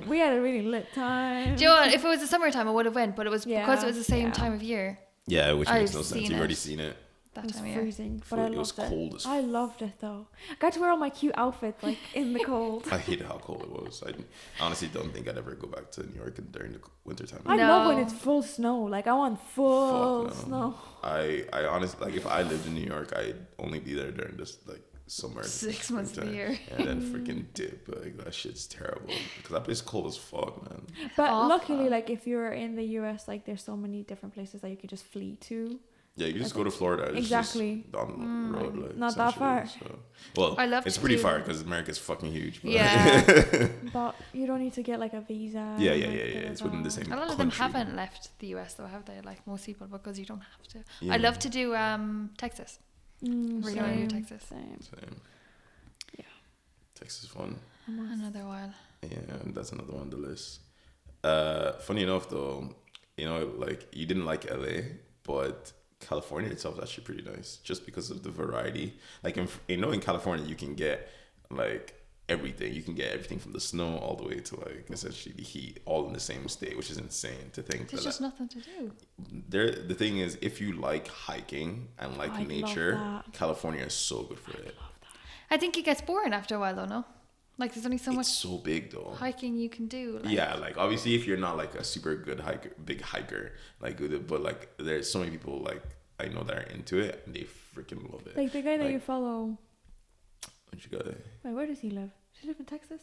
S3: We had a really lit time.
S1: Do you know what? If it was the summertime, I would have went, but it was because it was the same time of year.
S2: Yeah, which makes no
S1: I've
S2: sense.
S1: seen
S2: You've already
S1: it.
S2: seen it.
S3: It was freezing, but
S2: It was cold as
S3: I loved it though. I got to wear all my cute outfits like in the cold.
S2: I hated how cold it was. I honestly don't think I'd ever go back to New York during the winter time.
S3: I love when it's full snow. Like I want full snow.
S2: I honestly, like, if I lived in New York, I'd only be there during this like summer.
S1: 6 months of the year.
S2: And then freaking dip. Like, that shit's terrible. Because that place is cold as fuck, man.
S3: But luckily, like if you're in the US, like there's so many different places that you could just flee to.
S2: Yeah, you can just go to Florida. It's
S3: exactly.
S2: just down the road, like,
S3: not that far.
S2: So. Well,
S1: I love
S2: it's
S1: to
S2: pretty
S1: do-
S2: far because America's fucking huge. But
S1: Yeah.
S3: But you don't need to get like a visa.
S2: Yeah. It's within the same
S1: A lot of
S2: country.
S1: them haven't left the US though, have they? Like most people, because you don't have to.
S2: Yeah.
S1: I'd love to do Texas. Really want to do Texas.
S2: Same.
S3: Yeah.
S2: Texas is fun.
S1: Another while.
S2: Yeah, that's another one on the list. Funny enough though, you know, like you didn't like LA, but California itself is actually pretty nice just because of the variety. Like in California you can get like everything. You can get everything from the snow all the way to like essentially the heat, all in the same state, which is insane to think.
S1: There's just nothing to do.
S2: The thing is, if you like hiking and like nature, California is so good for it.
S1: I think it gets boring after a while though, no? Like there's only so much
S2: so big though.
S1: hiking you can do. Like.
S2: Yeah, like obviously if you're not like a super good big hiker, like but like there's so many people like I know that are into it and they freaking love it.
S3: Like the guy that you follow.
S2: Which guy?
S3: Wait, where does he live? Does he live in Texas?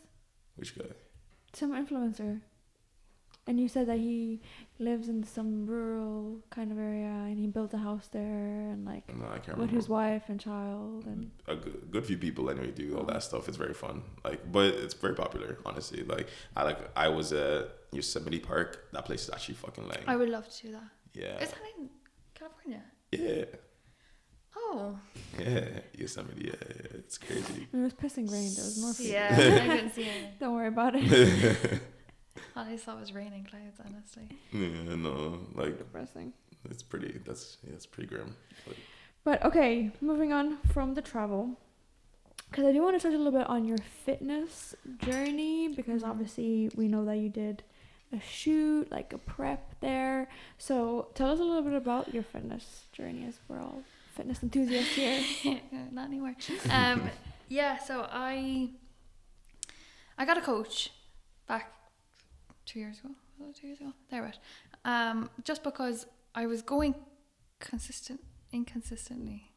S2: Which guy?
S3: Some influencer. And you said that he lives in some rural kind of area and he built a house there and like
S2: no, I can't
S3: with
S2: remember.
S3: his wife and child and
S2: a good few people anyway do all that stuff. It's very fun. Like, but it's very popular, honestly. Like I was at Yosemite Park. That place is actually fucking lame.
S1: I would love to do that.
S2: Yeah.
S1: Is that in California?
S2: Yeah.
S1: Oh.
S2: Yeah, Yosemite. Yeah, it's crazy.
S3: it was pissing rain. There was more people.
S1: Yeah, I couldn't see it.
S3: Don't worry about it.
S1: All I saw was raining clouds, honestly.
S2: Yeah, no, like
S3: Depressing.
S2: it's pretty. It's pretty grim.
S3: But okay, moving on from the travel, because I do want to touch a little bit on your fitness journey, because obviously we know that you did a shoot, like a prep there. So tell us a little bit about your fitness journey, as we're all fitness enthusiasts here.
S1: Not anymore. Yeah, so I got a coach back 2 years ago. Was it 2 years ago? Thereabout. Just because I was going inconsistently.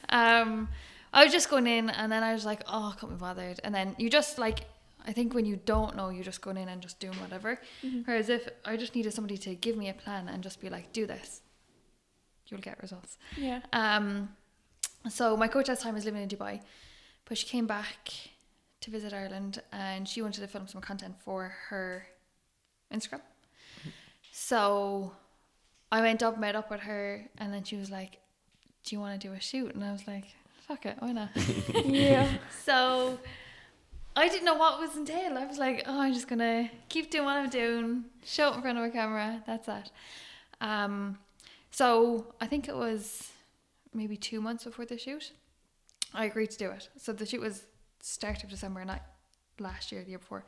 S1: I was just going in and then I was like, oh, I can't be bothered. And then you just like, I think when you don't know, you're just going in and just doing whatever. Whereas if I just needed somebody to give me a plan and just be like, do this, you'll get results.
S3: Yeah.
S1: So my coach at the time was living in Dubai, but she came back to visit Ireland and she wanted to film some content for her Instagram. So I met up with her and then she was like, do you want to do a shoot? And I was like, fuck it, why not?
S3: Yeah. So
S1: I didn't know what was entailed. I was like, oh, I'm just going to keep doing what I'm doing, show it in front of a camera, that's that. So I think it was maybe 2 months before the shoot. I agreed to do it. So the shoot was start of December, not last year, the year before.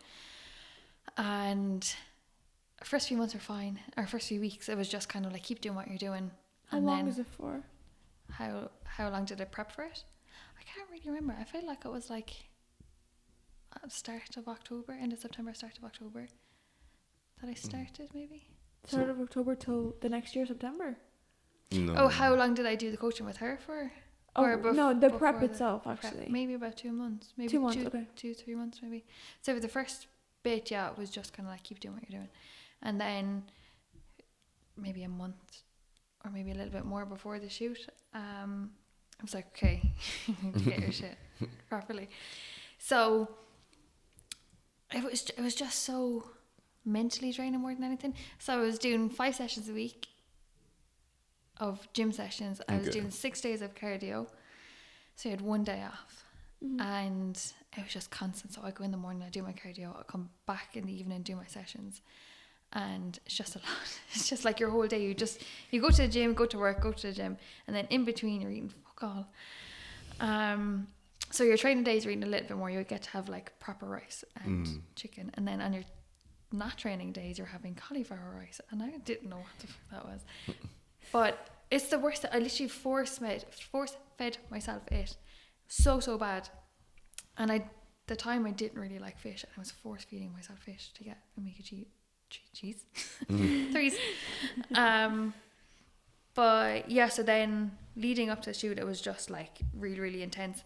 S1: And first few months were fine. Or first few weeks, it was just kind of like keep doing what you're doing.
S3: How long was it for?
S1: How long did I prep for it? I can't really remember. I feel like it was like at the start of October, end of September, start of October that I started, maybe.
S3: Start of October till the next year, September.
S2: No.
S1: Oh, how long did I do the coaching with her for?
S3: Oh,
S1: Or
S3: no, the
S1: before
S3: prep
S1: the
S3: itself,
S1: prep?
S3: actually.
S1: Maybe about 2 months. Maybe
S3: 2 months, okay.
S1: 3 months, maybe. So for the first bit, yeah, it was just kind of like keep doing what you're doing. And then maybe a month or maybe a little bit more before the shoot, I was like, okay, get your shit properly. So it was just so mentally draining more than anything. So I was doing 5 sessions a week of gym sessions. I was doing 6 days of cardio. So I had 1 day off. And it was just constant. So I go in the morning, I do my cardio, I come back in the evening, do my sessions. And it's just a lot. It's just like your whole day. You go to the gym, go to work, go to the gym, and then in between you're eating fuck all. So your training days you're eating a little bit more. You get to have like proper rice and chicken, and then on your not training days you're having cauliflower rice, and I didn't know what the fuck that was. But it's the worst. I literally force fed myself it so bad, and the time I didn't really like fish, and I was force feeding myself fish to get omega cheese. Threes. But yeah, so then leading up to the shoot, it was just like really, really intense.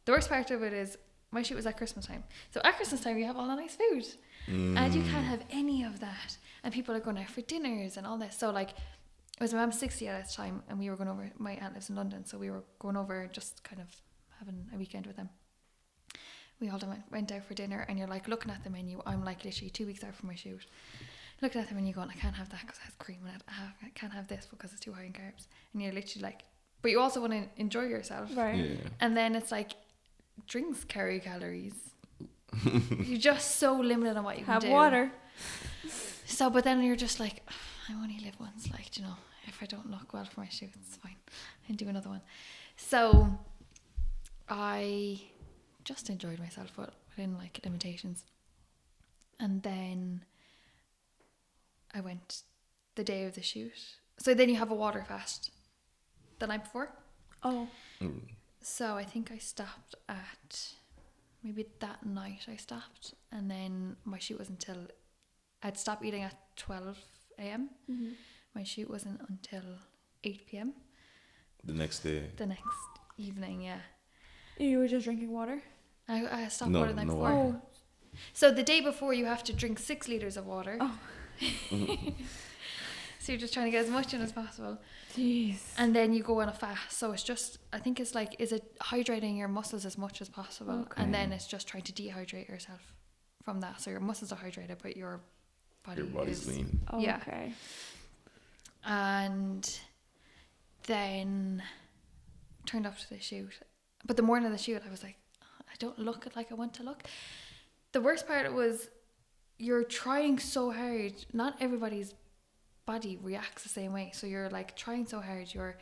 S1: The worst part of it is my shoot was at Christmas time. So at Christmas time, you have all the nice food. And you can't have any of that. And people are going out for dinners and all this. So like, it was my mum's 60th at the time, and we were going over, my aunt lives in London, so we were going over just kind of having a weekend with them. We all went out for dinner, and you're like looking at the menu. I'm like literally 2 weeks out from my shoot, looking at the menu going, I can't have that because it has cream in it. I can't have this because it's too high in carbs. And you're literally like, but you also want to enjoy yourself.
S3: Right.
S2: Yeah.
S1: And then it's like, drinks carry calories. You're just so limited on what you can do.
S3: Have water.
S1: So, but then you're just like, I only live once. Like, you know, if I don't look well for my shoot, it's fine. And do another one. So I just enjoyed myself, but within like limitations. And then I went the day of the shoot. So then you have a water fast the night before.
S3: Oh.
S1: So I think I stopped at, maybe that night I stopped. And then my shoot was until, I'd stop eating at 12 a.m. My shoot wasn't until 8 p.m.
S2: The next day.
S1: The next evening, yeah.
S3: You were just drinking water?
S1: I stopped water the night before.
S3: Oh.
S1: So the day before you have to drink 6 litres of water.
S3: Oh.
S1: So you're just trying to get as much in as possible.
S3: Jeez.
S1: And then you go on a fast. So it's just, I think it's like, is it hydrating your muscles as much as possible?
S3: Okay.
S1: And then it's just trying to dehydrate yourself from that. So your muscles are hydrated, but your body's
S2: is lean.
S3: Oh,
S1: yeah.
S3: Okay.
S1: And then turned up to the shoot. But the morning of the shoot, I was like, I don't look like I want to look. The worst part was you're trying so hard. Not everybody's body reacts the same way. So you're like trying so hard. You're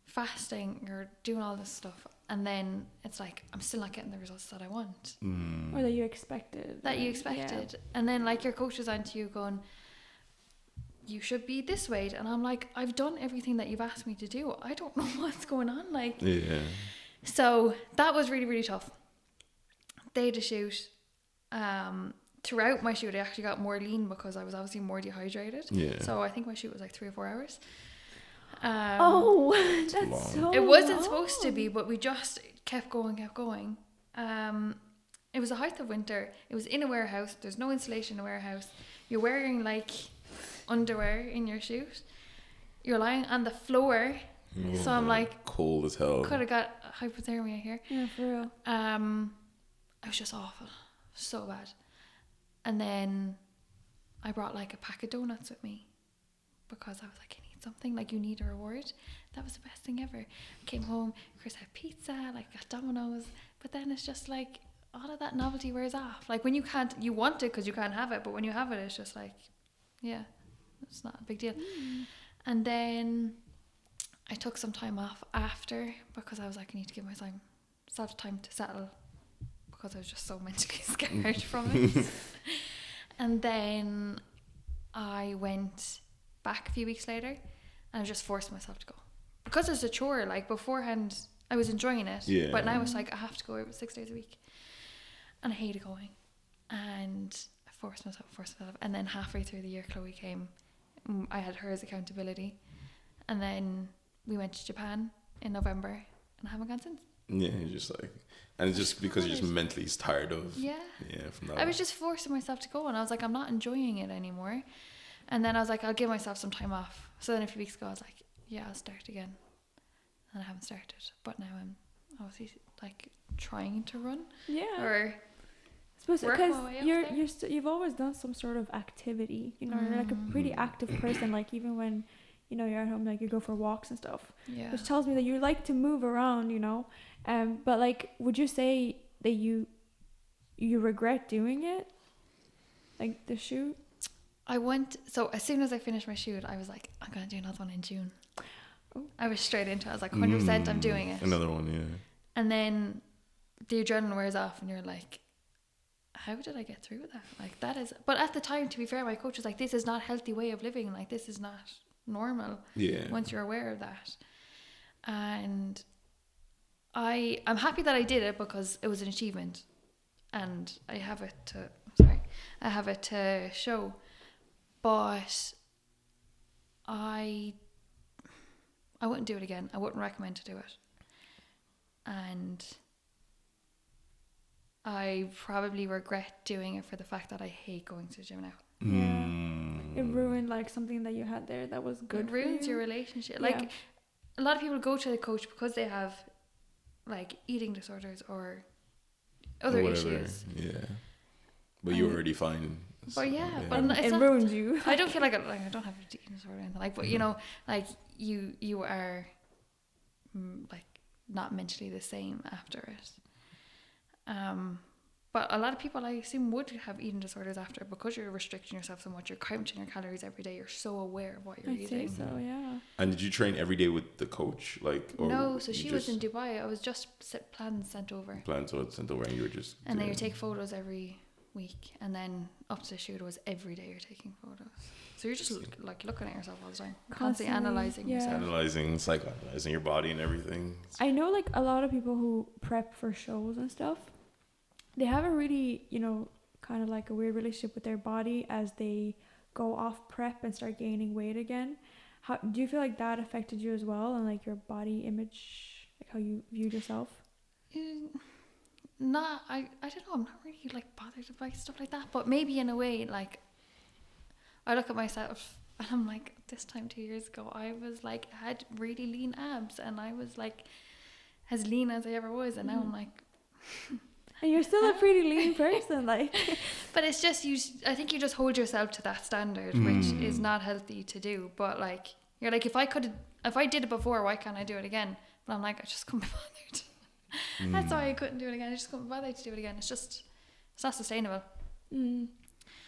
S1: fasting. You're doing all this stuff. And then it's like, I'm still not getting the results that I want.
S3: Or that you expected.
S1: That you expected. Yeah. And then like your coach is on to you going, you should be this weight. And I'm like, I've done everything that you've asked me to do. I don't know what's going on. Like,
S2: yeah.
S1: So that was really, really tough. Day to shoot. Throughout my shoot, I actually got more lean because I was obviously more dehydrated.
S2: Yeah.
S1: So I think my shoot was like 3 or 4 hours.
S3: That's
S2: long.
S3: so
S1: It wasn't
S3: long.
S1: supposed to be, but we just kept going. It was the height of winter. It was in a warehouse. There's no insulation in a warehouse. You're wearing like underwear in your shoot. You're lying on the floor. So I'm like,
S2: cold as hell.
S1: could have got hypothermia here.
S3: Yeah, for real.
S1: It was just awful. So bad. And then I brought like a pack of donuts with me because I was like, I need something, like you need a reward. That was the best thing ever. I came home, Chris had pizza, like got Domino's, but then it's just like all of that novelty wears off. Like when you want it because you can't have it, but when you have it, it's just like, yeah, it's not a big deal. And then I took some time off after because I was like, I need to give myself myself time to settle because I was just so mentally scared from it. And then I went back a few weeks later and I just forced myself to go. Because it's a chore, like beforehand I was enjoying it.
S2: Yeah.
S1: But now it's like I have to go 6 days a week. And I hated going. And I forced myself. And then halfway through the year Chloe came. I had her as accountability. And then we went to Japan in November and I haven't gone since.
S2: Yeah, you're just like, and it's just because you're just mentally tired of. From that.
S1: I was just forcing myself to go, and I was like, I'm not enjoying it anymore. And then I was like, I'll give myself some time off. So then a few weeks ago, I was like, yeah, I'll start again. And I haven't started, but now I'm obviously like trying to run.
S3: Yeah.
S1: Or
S3: because
S1: you're
S3: you've always done some sort of activity. You know, you're like a pretty active person. Like even when, you know, you're at home, like you go for walks and stuff.
S1: Yeah.
S3: Which tells me that you like to move around, you know. But like, would you say that you regret doing it? Like the shoot?
S1: So as soon as I finished my shoot, I was like, I'm going to do another one in June.
S3: Oh.
S1: I was straight into it. I was like, 100% I'm doing it.
S2: Another one, yeah.
S1: And then the adrenaline wears off and you're like, how did I get through with that? Like that is, but at the time, to be fair, my coach was like, this is not a healthy way of living. Like this is not normal.
S2: Yeah.
S1: Once you're aware of that. And I'm happy that I did it because it was an achievement and I have it to show. But I wouldn't do it again. I wouldn't recommend to do it. And I probably regret doing it for the fact that I hate going to the gym now.
S3: Yeah. It ruined like something that you had there that was good.
S1: It ruins your relationship. Like a lot of people go to the coach because they have like eating disorders or other issues.
S2: Yeah. But you're already fine.
S1: But but
S3: it ruins you.
S1: I don't feel like I don't have an eating disorder or anything like. But you know, like you are like not mentally the same after it. But a lot of people, I assume, would have eating disorders after because you're restricting yourself so much. You're counting your calories every day. You're so aware of what you're eating.
S3: I'd say so, yeah.
S2: And did you train every day with the coach, like? Or
S1: no, so she was in Dubai. I was just plans sent over.
S2: Plans sent over, and you were just.
S1: And then you take photos every week, and then up to the shoot was every day you're taking photos. So you're just like looking at yourself all the time, constantly analyzing yourself,
S2: psychoanalyzing your body and everything.
S3: I know, like a lot of people who prep for shows and stuff, they have a really, you know, kind of like a weird relationship with their body as they go off prep and start gaining weight again. How do you feel like that affected you as well, and like your body image, like how you viewed yourself?
S1: I don't know. I'm not really like bothered by stuff like that, but maybe in a way, like I look at myself and I'm like, this time 2 years ago, I was like had really lean abs, and I was like as lean as I ever was, and now I'm like.
S3: And you're still a pretty lean person, like.
S1: But it's just I think you just hold yourself to that standard, which is not healthy to do. But like you're like, if I did it before, why can't I do it again? But I'm like, I just couldn't be bothered. That's why I couldn't do it again. I just couldn't be bothered to do it again. It's not sustainable.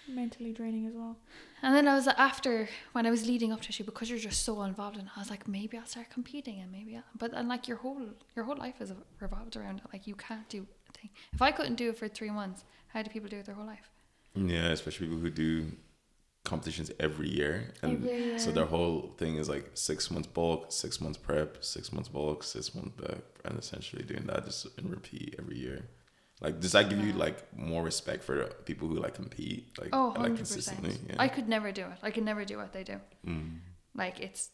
S3: Mentally draining as well.
S1: And then I was when I was leading up to shoot, because you're just so involved in it, I was like, maybe I'll start competing, and like your whole life is revolved around it. Like you can't do a thing. If I couldn't do it for 3 months, how do people do it their whole life?
S2: Yeah, especially people who do competitions every year, and so their whole thing is like 6 months bulk, 6 months prep, 6 months bulk, 6 months prep, and essentially doing that just in repeat every year. Like, does that give you like more respect for people who like compete? Like,
S1: 100%.
S2: like consistently? Yeah.
S1: I could never do it. I could never do what they do. Like, it's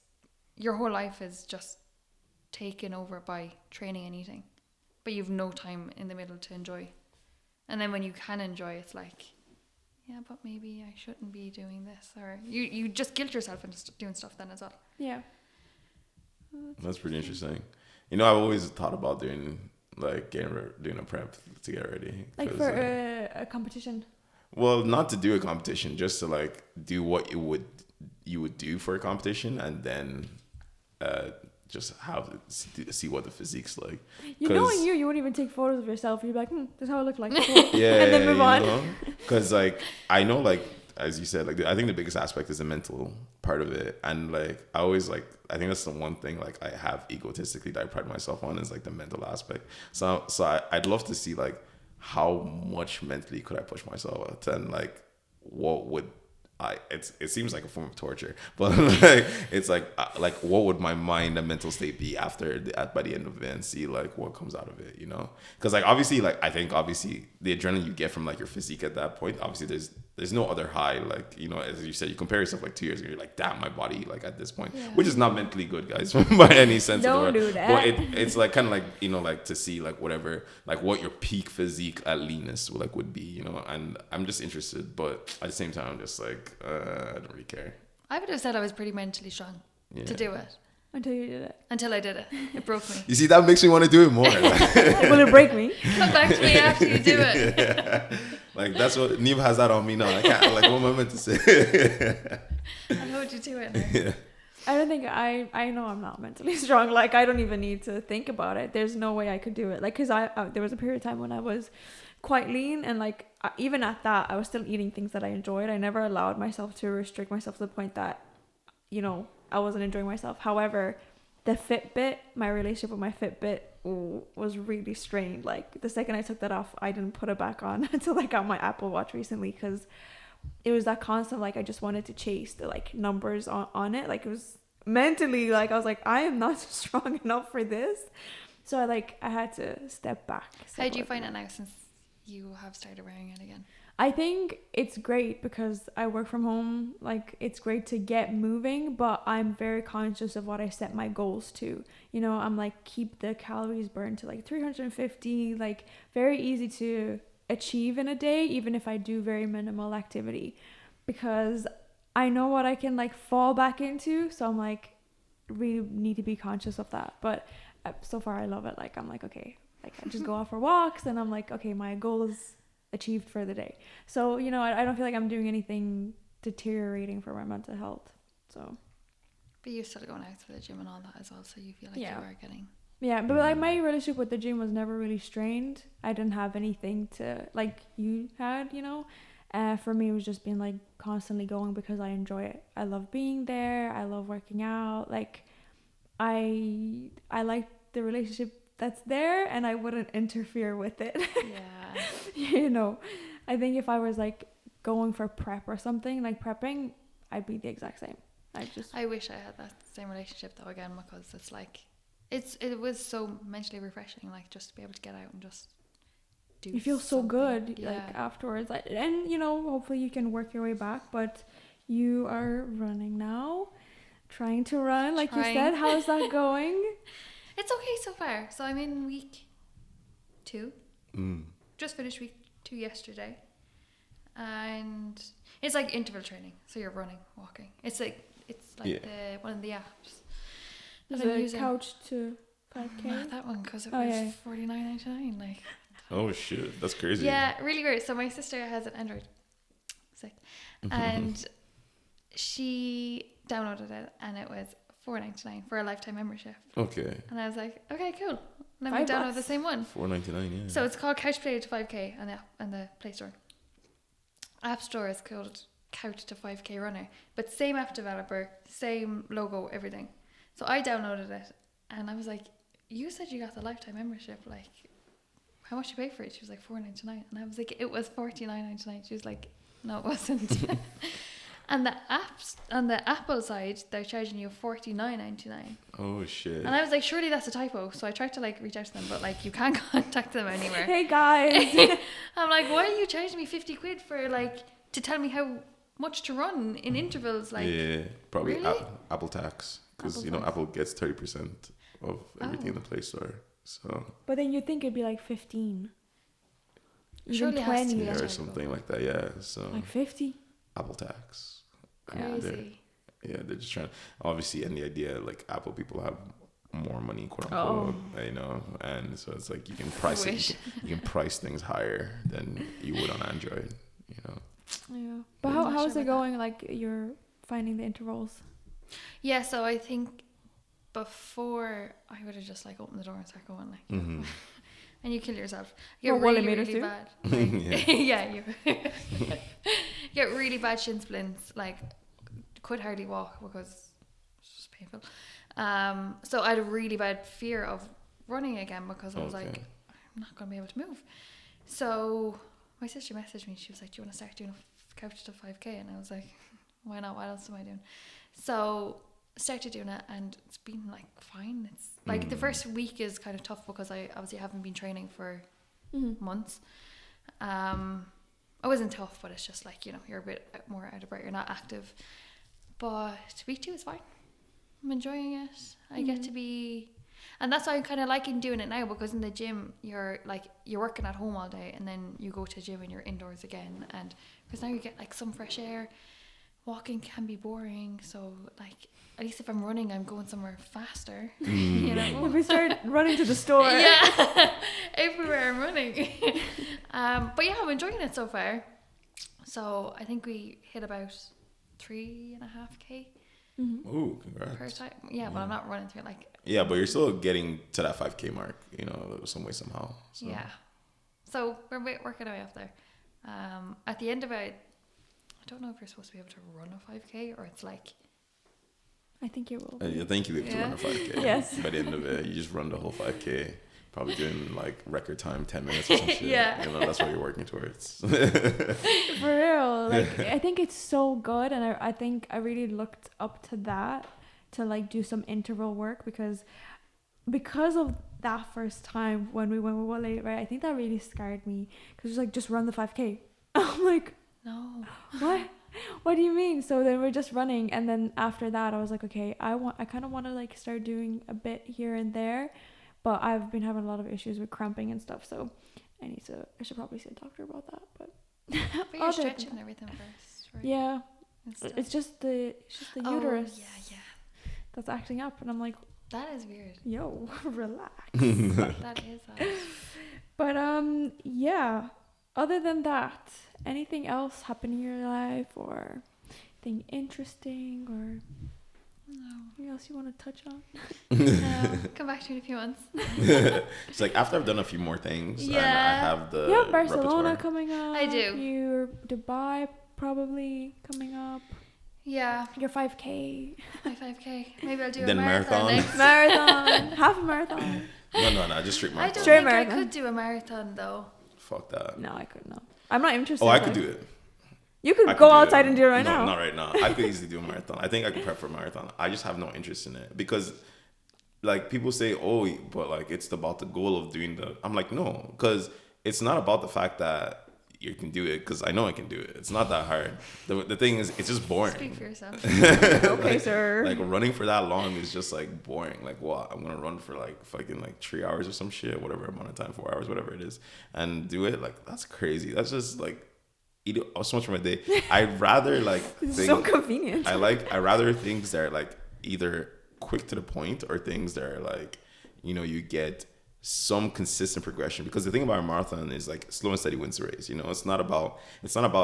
S1: your whole life is just taken over by training and eating, but you've no time in the middle to enjoy. And then when you can enjoy, it's like, yeah, but maybe I shouldn't be doing this, or you just guilt yourself into doing stuff then as well.
S3: Yeah.
S2: That's pretty interesting. You know, I've always thought about doing a prep to get ready.
S3: Like for a competition?
S2: Well, not to do a competition, just to like do what you would do for a competition, and then just see what the physique's like.
S3: You know, you wouldn't even take photos of yourself. You'd be like, this is how I look like.
S2: Yeah,
S3: and then move on.
S2: Because like I know, like as you said, like I think the biggest aspect is the mental part of it, and like I always like I think that's the one thing like I have egotistically that I pride myself on is like the mental aspect. So I'd love to see like how much mentally could I push myself out, and like what would it seems like a form of torture, but like it's like what would my mind and mental state be by the end of it, and see like what comes out of it, you know? Because like obviously like I think obviously the adrenaline you get from like your physique at that point, obviously there's no other high, like, you know, as you said, you compare yourself like 2 years ago, you're like, damn, my body like at this point, which is not mentally good, guys, by any sense of the word.
S3: Don't do that.
S2: But it's like kind of like, you know, like to see like whatever, like what your peak physique at leanness like would be, you know? And I'm just interested, but at the same time I'm just like I don't really care.
S1: I would have said I was pretty mentally strong to do it.
S3: Until you did it.
S1: Until I did it. It broke me.
S2: You see, that makes me want to do it more.
S3: Will it break me?
S1: Come back to me after you do it.
S2: Yeah. Like that's what Neve has that on me now. I can't, like, what am I meant to say?
S1: I'll hold you to it now.
S2: Yeah.
S3: I don't think I know I'm not mentally strong. Like, I don't even need to think about it. There's no way I could do it. Like, because there was a period of time when I was quite lean, and like even at that I was still eating things that I enjoyed. I never allowed myself to restrict myself to the point that, you know, I wasn't enjoying myself. However, the Fitbit, my relationship with my Fitbit was really strained. Like the second I took that off, I didn't put it back on until I got my Apple Watch recently, because it was that constant, like, I just wanted to chase the like numbers on it. Like, it was mentally, like, I was like, I am not strong enough for this. So I had to step back.
S1: How do you find it now since you have started wearing it again?
S3: I think it's great because I work from home. Like, it's great to get moving, but I'm very conscious of what I set my goals to. You know, I'm like, keep the calories burned to like 350, like very easy to achieve in a day, even if I do very minimal activity, because I know what I can like fall back into. So I'm like, really need to be conscious of that. But so far I love it. Like, I'm like, okay, like I just go out for walks and I'm like, okay, my goal is achieved for the day. So, you know, I don't feel like I'm doing anything deteriorating for my mental health. So,
S1: but you're still going out to the gym and all that as well, so you feel like you are getting...
S3: Yeah, but like my relationship with the gym was never really strained. I didn't have anything to, like you had, you know. For me, it was just being like constantly going because I enjoy it. I love being there. I love working out. Like, I like the relationship that's there, and I wouldn't interfere with it.
S1: Yeah.
S3: You know, I think if I was like going for prep or something, like prepping, I'd be the exact same. I
S1: wish I had that same relationship though again, because it's like it was so mentally refreshing, like just to be able to get out and just do. You feel
S3: so good, like afterwards, and you know, hopefully you can work your way back. But you are running now, trying to run, like you said. How's that going?
S1: It's okay so far. So I'm in week 2. Just finished week 2 yesterday, and it's like interval training. So you're running, walking. It's like the one of the apps.
S3: Is it couch to 5K?
S1: Not that one, because it was $49.99. Like.
S2: Oh shit, that's crazy.
S1: Yeah, really weird. So my sister has an Android, sick, and she downloaded it, and it was $4.99 for a lifetime membership.
S2: Okay.
S1: And I was like, okay, cool. Let me download the same one.
S2: $4.99, yeah.
S1: So it's called Couch Potato to 5K on the Play Store. App Store is called Couch to 5K Runner, but same app developer, same logo, everything. So I downloaded it, and I was like, you said you got the lifetime membership, like, how much you pay for it? She was like $4.99, and I was like, it was $49.99. She was like, no, it wasn't. And the apps on the Apple side, they're charging you $49.99.
S2: Oh shit!
S1: And I was like, surely that's a typo. So I tried to like reach out to them, but like you can't contact them anywhere.
S3: Hey guys,
S1: I'm like, why are you charging me £50 for like to tell me how much to run in intervals? Like,
S2: yeah, probably
S1: really?
S2: Apple tax, because you know Apple gets 30% of everything in the Play Store. So.
S3: But then you'd think it'd be like 15.
S1: Surely
S3: 20
S2: or something like that. Yeah, so
S3: like 50.
S2: Apple tax.
S1: Crazy.
S2: They're just trying. Obviously, and the idea like Apple people have more money, quote unquote. You know, and so it's like you can price you can price things higher than you would on Android. You know.
S3: Yeah. But how's it going? Like, you're finding the intervals?
S1: Yeah. So I think before I would have just like opened the door and started going like. And you kill yourself. You're really bad. Like, yeah, get really bad shin splints. Like, could hardly walk because it's just painful. So I had a really bad fear of running again because I was like, I'm not going to be able to move. So my sister messaged me. She was like, do you want to start doing a couch to 5K? And I was like, why not? What else am I doing? So started doing it, and it's been like fine. It's like the first week is kind of tough because I obviously haven't been training for months. It wasn't tough, but it's just like, you know, you're a bit more out of breath, you're not active. But week 2 is fine. I'm enjoying it. I get to be, and that's why I'm kind of liking doing it now, because in the gym you're working at home all day, and then you go to the gym and you're indoors again, and because now you get like some fresh air. Walking can be boring, so like at least if I'm running, I'm going somewhere faster. You know,
S3: If we start running to the store,
S1: everywhere I'm running. But yeah, I'm enjoying it so far. So I think we hit about 3.5K
S2: Ooh, congrats.
S1: per time. Yeah, but I'm not running through like.
S2: Yeah, but you're still getting to that 5K mark, you know, some way, somehow. So.
S1: Yeah. So we're working our way up there. At the end of it, I don't know if you're supposed to be able to run a 5K or it's like.
S3: I think you will.
S2: I think you have to run a 5K.
S3: Yes.
S2: By the end of it, you just run the whole 5K. Probably doing like record time, 10 minutes or some shit.
S1: Yeah.
S2: You know, that's what you're working towards.
S3: For real. Like, I think it's so good. And I think I really looked up to that to like do some interval work because of that first time when we went with Wally, right? I think that really scared me because it was like, just run the 5K. I'm like,
S1: no.
S3: What do you mean? So then we're just running, and then after that I was like, okay, I kind of want to like start doing a bit here and there, but I've been having a lot of issues with cramping and stuff, so I should probably see a doctor about that. But
S1: you're stretching everything first, right?
S3: Yeah, it's just the uterus
S1: yeah
S3: that's acting up, and I'm like,
S1: that is weird.
S3: yo, relax.
S1: That is odd.
S3: But yeah, other than that, anything else happen in your life or anything interesting or anything else you want to touch on?
S1: No, come back to it in a few months.
S2: It's like after I've done a few more things, and I have the
S3: you have Barcelona
S2: repertoire.
S3: coming up.
S1: I do.
S3: Your Dubai probably coming up.
S1: Yeah,
S3: Your 5K.
S1: my 5K. Maybe I'll do
S2: Then
S1: a marathon
S2: marathon.
S1: next.
S3: Marathon. Half a marathon.
S2: No, just straight
S1: I
S2: marathon.
S1: don't
S3: Straight
S1: think
S3: marathon.
S1: I could do a marathon though.
S2: Fuck that.
S3: No, I couldn't. No. I'm not interested.
S2: Oh, I could do it.
S3: You could
S2: I
S3: go
S2: do
S3: outside
S2: it.
S3: and do it right
S2: No,
S3: now.
S2: not right now. I could easily do a marathon. I think I could prep for a marathon. I just have no interest in it because, like, people say, "Oh, but like it's about the goal of doing the." I'm like, no, because it's not about the fact that you can do it. Because I know I can do it. It's not that hard. The thing is, it's just boring.
S1: Speak for yourself.
S3: Okay, sir.
S2: Like running for that long is just like boring. Like what? I'm gonna run for like fucking like 3 hours or some shit, whatever amount of time, 4 hours, whatever it is, and do it. Like that's crazy. That's just like eat so much for my day. I'd rather like
S3: It's so convenient.
S2: I rather things that are like either quick to the point or things that are like, you know, you get some consistent progression, because the thing about a marathon is like slow and steady wins the race. You know, it's not about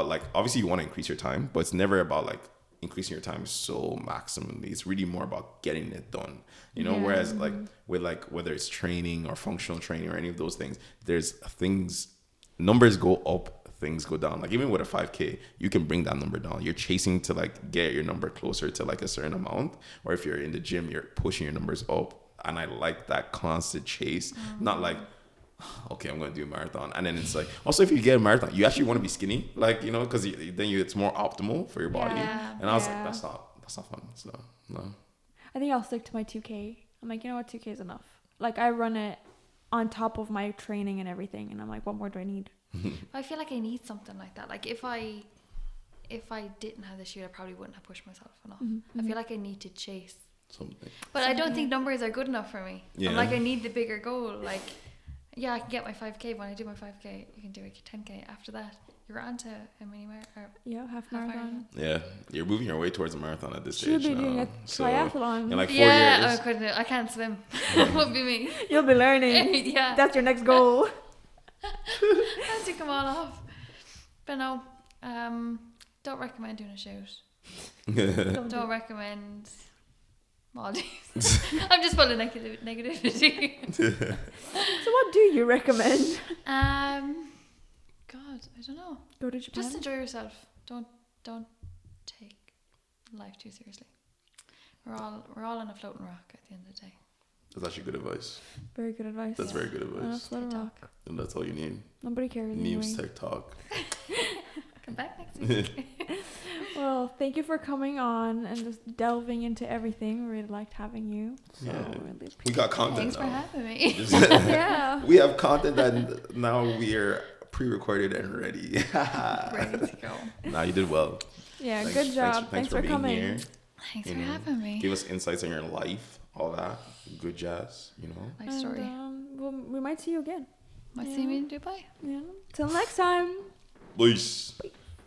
S2: like, obviously you want to increase your time, but it's never about like increasing your time so maximally. It's really more about getting it done, you know. Whereas like with like whether it's training or functional training or any of those things, there's things, numbers go up, things go down. Like even with a 5K, you can bring that number down. You're chasing to like get your number closer to like a certain amount, or if you're in the gym, you're pushing your numbers up. And I like that constant chase, not like, okay, I'm going to do a marathon. And then it's like, also if you get a marathon, you actually want to be skinny, like, you know, because it's more optimal for your body.
S1: Yeah.
S2: And I was like, that's not fun. So, no.
S3: I think I'll stick to my 2K. I'm like, you know what, 2K is enough. Like I run it on top of my training and everything, and I'm like, what more do I need?
S1: I feel like I need something like that. Like if I didn't have this year, I probably wouldn't have pushed myself enough. I feel like I need to chase.
S2: Something.
S1: But I don't think numbers are good enough for me.
S2: Yeah.
S1: I'm like, I need the bigger goal. Like, yeah, I can get my 5K. When I do my 5K, you can do a 10K. After that, you're on to a mini marathon.
S3: Yeah, half marathon.
S2: Yeah, you're moving your way towards a marathon at this
S3: She'll
S2: stage
S3: be doing
S2: now.
S3: a
S2: So,
S3: triathlon.
S2: in like 4
S1: Yeah,
S2: years.
S1: I can't swim. It won't be me.
S3: You'll be learning.
S1: Yeah.
S3: That's your next goal.
S1: I had to come all off. But no, don't recommend doing a shoot. Don't recommend Maldives. I'm just full of negativity.
S3: So what do you recommend?
S1: God, I don't know.
S3: Go to Japan.
S1: Just enjoy yourself. Don't don't take life too seriously. We're all on a floating rock at the end of the day.
S2: That's actually good advice.
S3: Very good advice.
S2: That's very good advice.
S3: Float a rock.
S2: And that's all you need.
S3: Nobody cares.
S2: Memes,
S3: Anyway.
S2: tech talk.
S1: Come back next week.
S3: Well, thank you for coming on and just delving into everything. We really liked having you. So
S2: Yeah.
S3: really
S2: We got content
S1: Thanks for
S2: now.
S1: having me.
S3: yeah.
S2: We have content that now we're pre-recorded and ready.
S1: Ready to go.
S2: Nah, you did well.
S3: Yeah,
S2: Thanks-
S3: good job.
S2: Thanks for being
S3: coming.
S2: here.
S1: Thanks
S2: You
S1: for
S2: know,
S1: having me.
S2: Give us insights on your life, all that. Good jazz, you know.
S1: Life story.
S3: We might see you again.
S1: Might see me in Dubai.
S3: Yeah. Till next time.
S2: Peace.